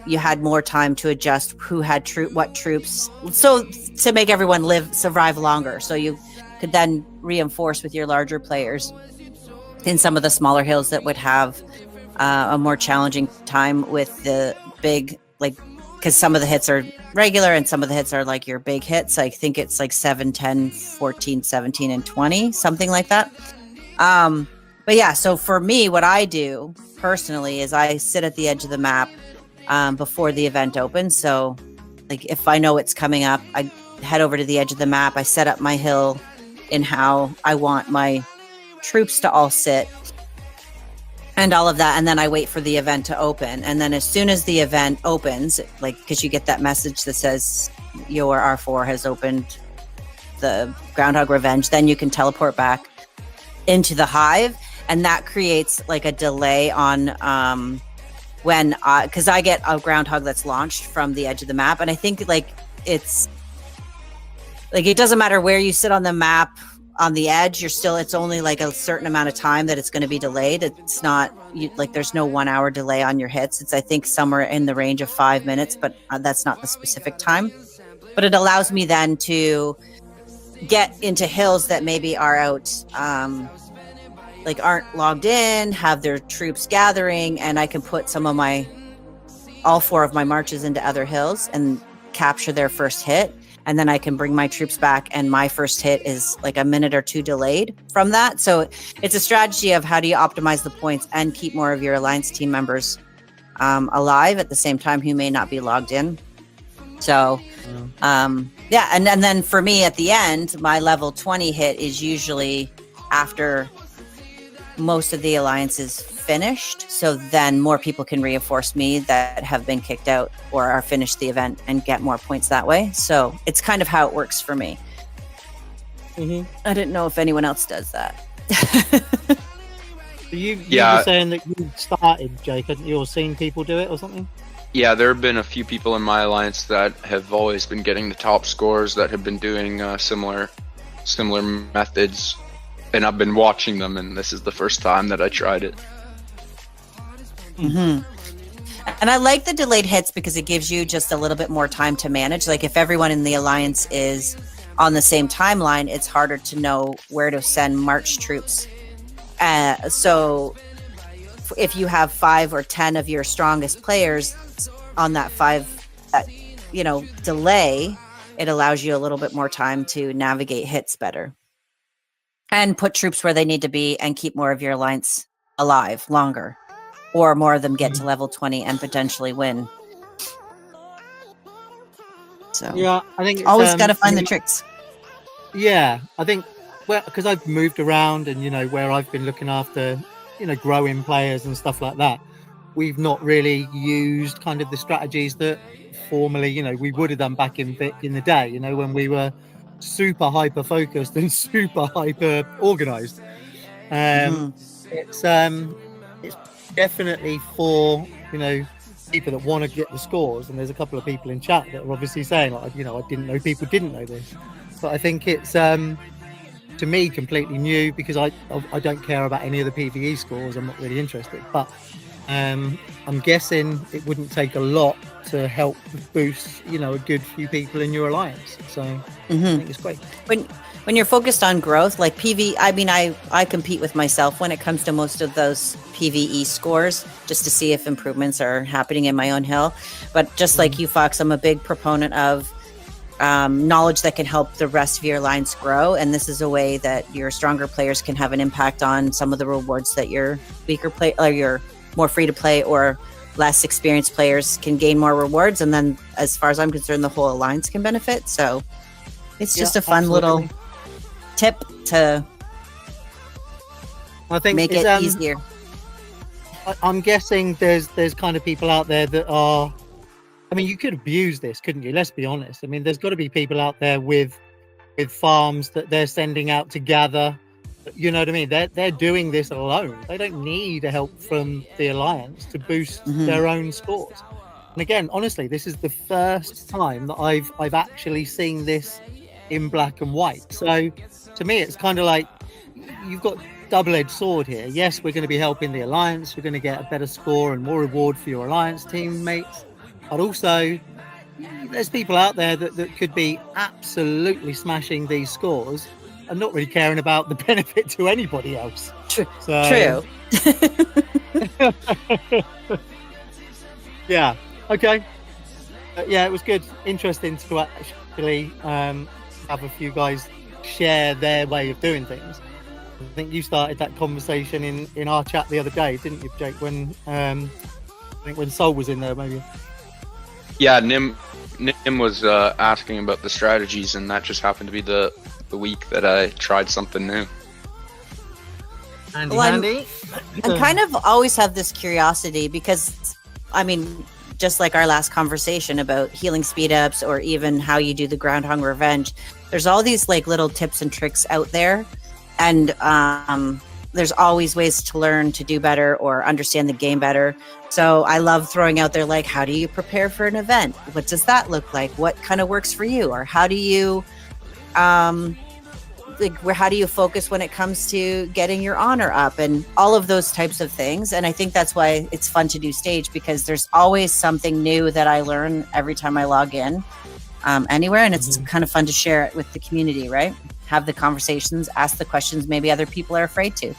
you had more time to adjust who had what troops, so to make everyone survive longer, so you could then reinforce with your larger players in some of the smaller hills that would have a more challenging time with the big, because some of the hits are regular and some of the hits are like your big hits. I think it's like 7, 10, 14, 17, and 20, something like that. But yeah, so for me, what I do personally is I sit at the edge of the map before the event opens. So if I know it's coming up, I head over to the edge of the map. I set up my hill in how I want my troops to all sit and all of that. And then I wait for the event to open. And then as soon as the event opens, because you get that message that says your R4 has opened the Groundhog Revenge, then you can teleport back into the hive. And that creates a delay on when, because I get a Groundhog that's launched from the edge of the map. And I think it's like it doesn't matter where you sit on the map on the edge, it's only like a certain amount of time that it's going to be delayed. It's not like there's no 1 hour delay on your hits. It's I think somewhere in the range of 5 minutes, but that's not the specific time. But it allows me then to get into hills that maybe are out, like aren't logged in, have their troops gathering, and I can put all 4 of my marches into other hills and capture their first hit. And then I can bring my troops back, and my first hit is like a minute or 2 delayed from that. So it's a strategy of how do you optimize the points and keep more of your alliance team members alive at the same time who may not be logged in. So yeah, and then for me at the end, my level 20 hit is usually after most of the alliance is finished, so then more people can reinforce me that have been kicked out or are finished the event and get more points that way. So it's kind of how it works for me. I didn't know if anyone else does that.
You were saying that you started, Jake, hadn't you, or seen people do it or something?
Yeah, there have been a few people in my alliance that have always been getting the top scores that have been doing similar methods, and I've been watching them, and this is the first time that I tried it.
And I like the delayed hits because it gives you just a little bit more time to manage. Like if everyone in the alliance is on the same timeline, it's harder to know where to send march troops. So if you have 5 or 10 of your strongest players on that delay, it allows you a little bit more time to navigate hits better and put troops where they need to be and keep more of your alliance alive longer. Or more of them get to level 20 and potentially win. So
yeah, I think it's,
always got to find the tricks.
Yeah, I think because I've moved around and where I've been looking after growing players and stuff like that, we've not really used kind of the strategies that formerly we would have done back in the day. When we were super hyper focused and super hyper organized. It's definitely for people that want to get the scores, and there's a couple of people in chat that are obviously saying I didn't know people didn't know this, but I think it's to me completely new because I don't care about any of the PvE scores. I'm not really interested, but I'm guessing it wouldn't take a lot to help boost a good few people in your alliance. So I think it's great.
When you're focused on growth, like PvE, I mean, I compete with myself when it comes to most of those PvE scores, just to see if improvements are happening in my own hill. But just like you, Fox, I'm a big proponent of knowledge that can help the rest of your alliance grow. And this is a way that your stronger players can have an impact on some of the rewards that your weaker play or your more free to play or less experienced players can gain more rewards. And then as far as I'm concerned, the whole alliance can benefit. So it's just a fun little tip to make it easier.
I'm guessing there's kind of people out there that are, I mean, you could abuse this, couldn't you? Let's be honest. I mean, there's got to be people out there with farms that they're sending out to gather. You know what I mean? They're doing this alone. They don't need help from the alliance to boost their own scores. And again, honestly, this is the first time that I've actually seen this in black and white. So to me, it's kind of like you've got double-edged sword here. Yes, we're going to be helping the alliance. We're going to get a better score and more reward for your alliance teammates. But also, there's people out there that could be absolutely smashing these scores and not really caring about the benefit to anybody else.
True.
Yeah. Okay. Yeah, it was good. Interesting to actually have a few guys share their way of doing things. I think you started that conversation in our chat the other day, didn't you, Jake? When I think when Sol was in there, maybe.
Yeah, Nim was asking about the strategies, and that just happened to be the week that I tried something new.
Handy.
I kind of always have this curiosity because, I mean, just like our last conversation about healing speed ups or even how you do the ground hung revenge, there's all these like little tips and tricks out there, and there's always ways to learn to do better or understand the game better. So I love throwing out there, like, how do you prepare for an event? What does that look like? What kind of works for you? Or how do you like how do you focus when it comes to getting your honor up and all of those types of things. And I think that's why it's fun to do stage, because there's always something new that I learn every time I log in anywhere. And it's kind of fun to share it with the community, right? Have the conversations, ask the questions maybe other people are afraid to.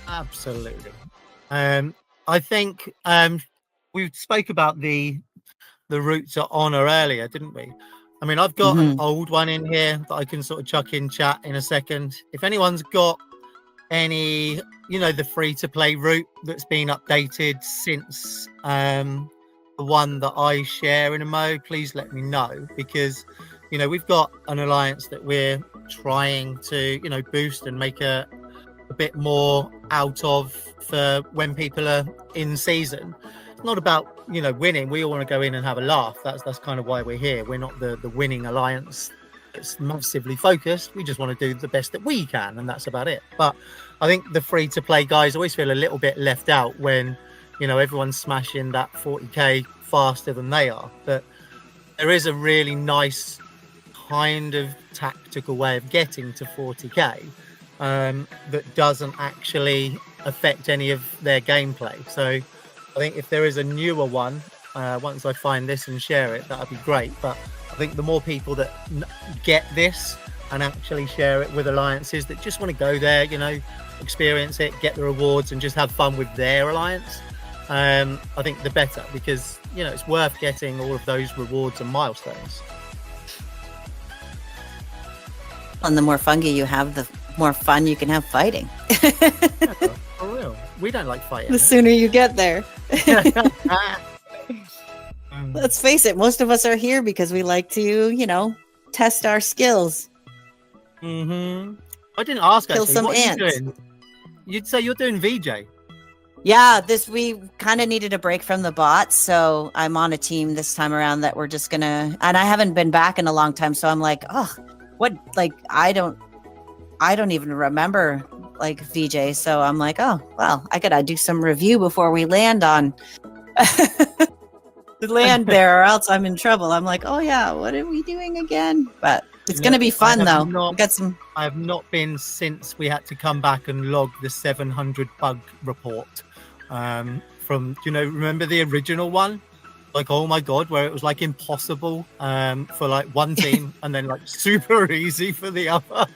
Absolutely. I think we spoke about the route to honor earlier, didn't we? I mean, I've got an old one in here that I can sort of chuck in chat in a second. If anyone's got any, the free to play route that's been updated since the one that I share in a mo, please let me know, because we've got an alliance that we're trying to boost and make a bit more out of for when people are in season. It's not about winning. We all want to go in and have a laugh. That's kind of why we're here. We're not the winning alliance that's massively focused. We just want to do the best that we can, and that's about it. But I think the free to play guys always feel a little bit left out when everyone's smashing that 40k faster than they are. But there is a really nice kind of tactical way of getting to 40k that doesn't actually affect any of their gameplay. So I think if there is a newer one, once I find this and share it, that'd be great. But I think the more people that get this and actually share it with alliances that just want to go there, experience it, get the rewards and just have fun with their alliance, I think the better, because it's worth getting all of those rewards and milestones.
And the more fungi you have, the more fun you can have fighting.
Yeah, for real. We don't like fighting.
The sooner you get there. Let's face it, most of us are here because we like to, test our skills.
I didn't ask
Kill
actually,
some
what
ants.
are you doing? You'd say you're doing VJ.
Yeah, we kind of needed a break from the bots, so I'm on a team this time around that we're just gonna, and I haven't been back in a long time, so I'm like, oh, what, like, I don't even remember like VJ, so I'm like, oh, well, I gotta do some review before we land on land there, or else I'm in trouble. I'm like, oh yeah, what are we doing again? But it's gonna be fun though.
I have not been since we had to come back and log the 700 bug report from, remember the original one? Like, oh my god, where it was like impossible for like one team and then like super easy for the other.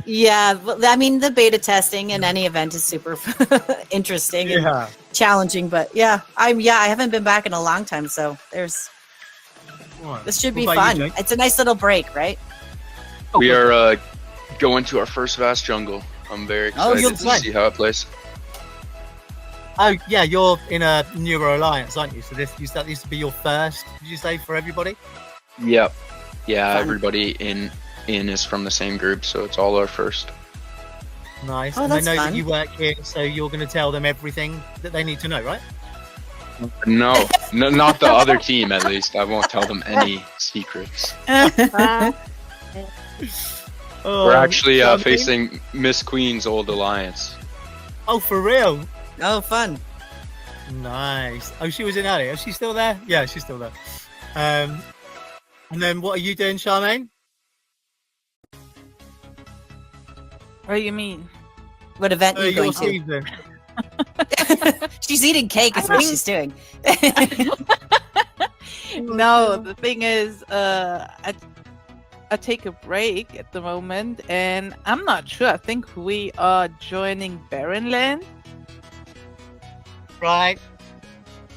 Yeah, I mean, the beta testing in any event is super interesting and challenging, but I haven't been back in a long time, so this should be fun. It's a nice little break, right?
We are going to our first vast jungle. I'm very excited to see how it plays.
Oh yeah, you're in a newer alliance, aren't you? So that used to be your first, did you say, for everybody?
Yep. Yeah,
Fun.
everybody in is from the same group, so it's all our first.
Nice.
Oh,
and they
that's
know
fun.
that you work here, so you're going to tell them everything that they need to know, right?
No, not the other team, at least. I won't tell them any secrets. We're actually facing Miss Queen's old alliance.
Oh, for real?
Oh, fun.
Nice. Oh, she was in earlier. Is she still there? Yeah, she's still there. And then what are you doing, Charmaine?
What do you mean?
What event are you going to?
Season.
She's eating cake is what she's doing.
No, the thing is, I take a break at the moment, and I'm not sure. I think we are joining Barren Land.
Right.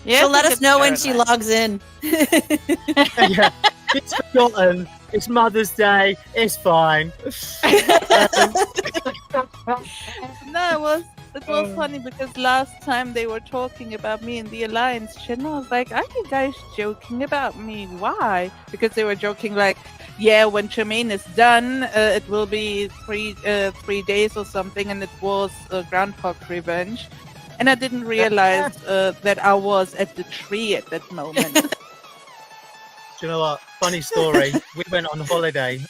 Yeah.
So
I
let
think
us know when
it's
she
Barren
logs in.
Yeah. It's forgotten. It's Mother's Day. It's fine.
No, it was funny because last time they were talking about me in the Alliance chat, and I was like, are you guys joking about me? Why? Because they were joking like, yeah, when Charmaine is done, it will be 3 days or something, and it was Groundhog Revenge. And I didn't realize that I was at the tree at that moment.
Do you know what? Funny story. We went on holiday.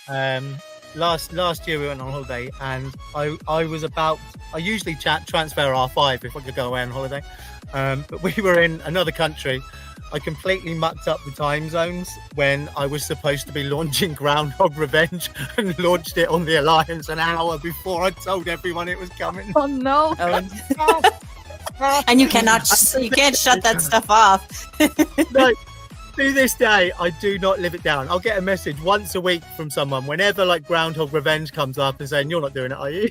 Last year we went on holiday, and I was about. I usually transfer R5 if I could go away on holiday, but we were in another country, I completely mucked up the time zones when I was supposed to be launching Groundhog Revenge and launched it on the Alliance an hour before I told everyone it was coming.
Oh no.
And you can't shut that stuff off.
No, to this day, I do not live it down. I'll get a message once a week from someone whenever like Groundhog Revenge comes up and saying, "You're not doing it, are you?"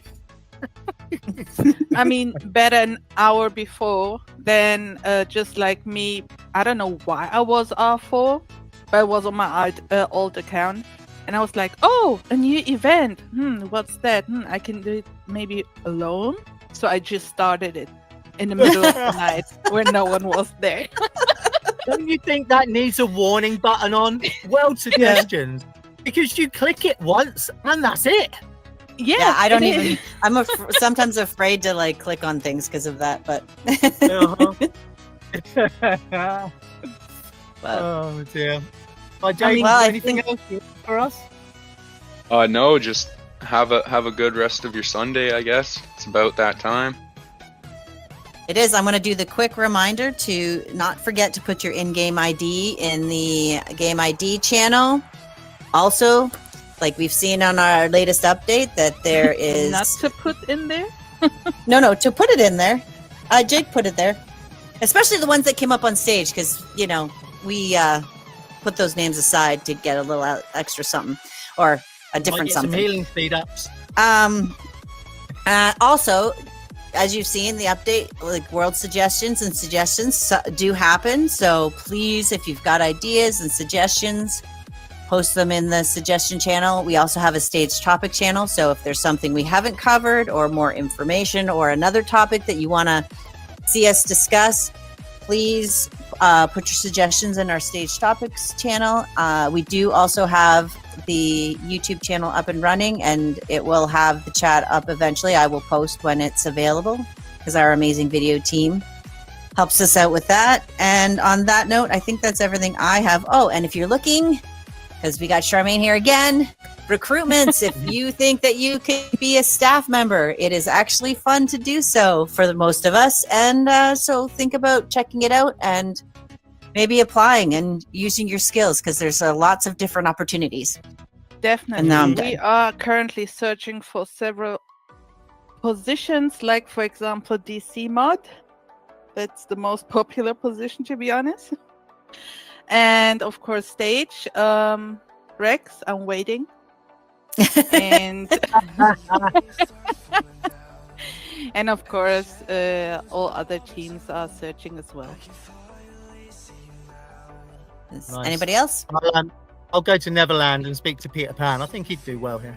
I mean, better an hour before than just like me. I don't know why I was R4, but it was on my old account. And I was like, oh, a new event. What's that? I can do it maybe alone. So I just started it in the middle of the night when no one was there.
Don't you think that needs a warning button on? World suggestions. Because you click it once and that's it.
Yeah, I don't even. I'm sometimes afraid to like click on things because of that. But
oh dear. Anything else for us?
No, just have a good rest of your Sunday. I guess it's about that time.
It is. I'm going to do the quick reminder to not forget to put your in-game ID in the game ID channel. Also, like we've seen on our latest update, that there is
not to put in there.
No, to put it in there. Jake put it there, especially the ones that came up on stage, because we put those names aside to get a little extra something or a different something.
Some healing speed ups.
Also, as you've seen the update, like world suggestions and suggestions do happen. So please, if you've got ideas and suggestions, post them in the suggestion channel. We also have a stage topic channel. So if there's something we haven't covered or more information or another topic that you want to see us discuss, please put your suggestions in our stage topics channel. We do also have the YouTube channel up and running, and it will have the chat up eventually. I will post when it's available because our amazing video team helps us out with that. And on that note, I think that's everything I have. Oh, and if you're looking, because we got Charmaine here again, recruitments. If you think that you could be a staff member, it is actually fun to do so for the most of us. And so think about checking it out and maybe applying and using your skills, because there's lots of different opportunities.
Definitely. We are currently searching for several positions, like, for example, DC mod. That's the most popular position, to be honest. And of course, stage. Rex, I'm waiting. And and of course, all other teams are searching as well.
Nice. Anybody else?
I'll go to Neverland and speak to Peter Pan. I think he'd do well here.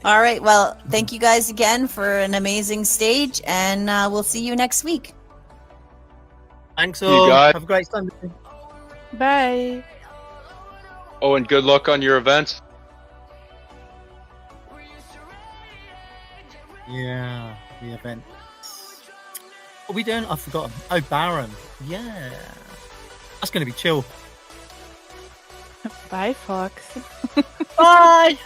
All right. Well, thank you guys again for an amazing stage, and we'll see you next week.
Thanks all. Have a great Sunday.
Bye.
Oh, and good luck on your events.
Yeah, the event. What are we doing? I've forgotten. Oh, Baron. Yeah. That's going to be chill.
Bye, Fox.
Bye.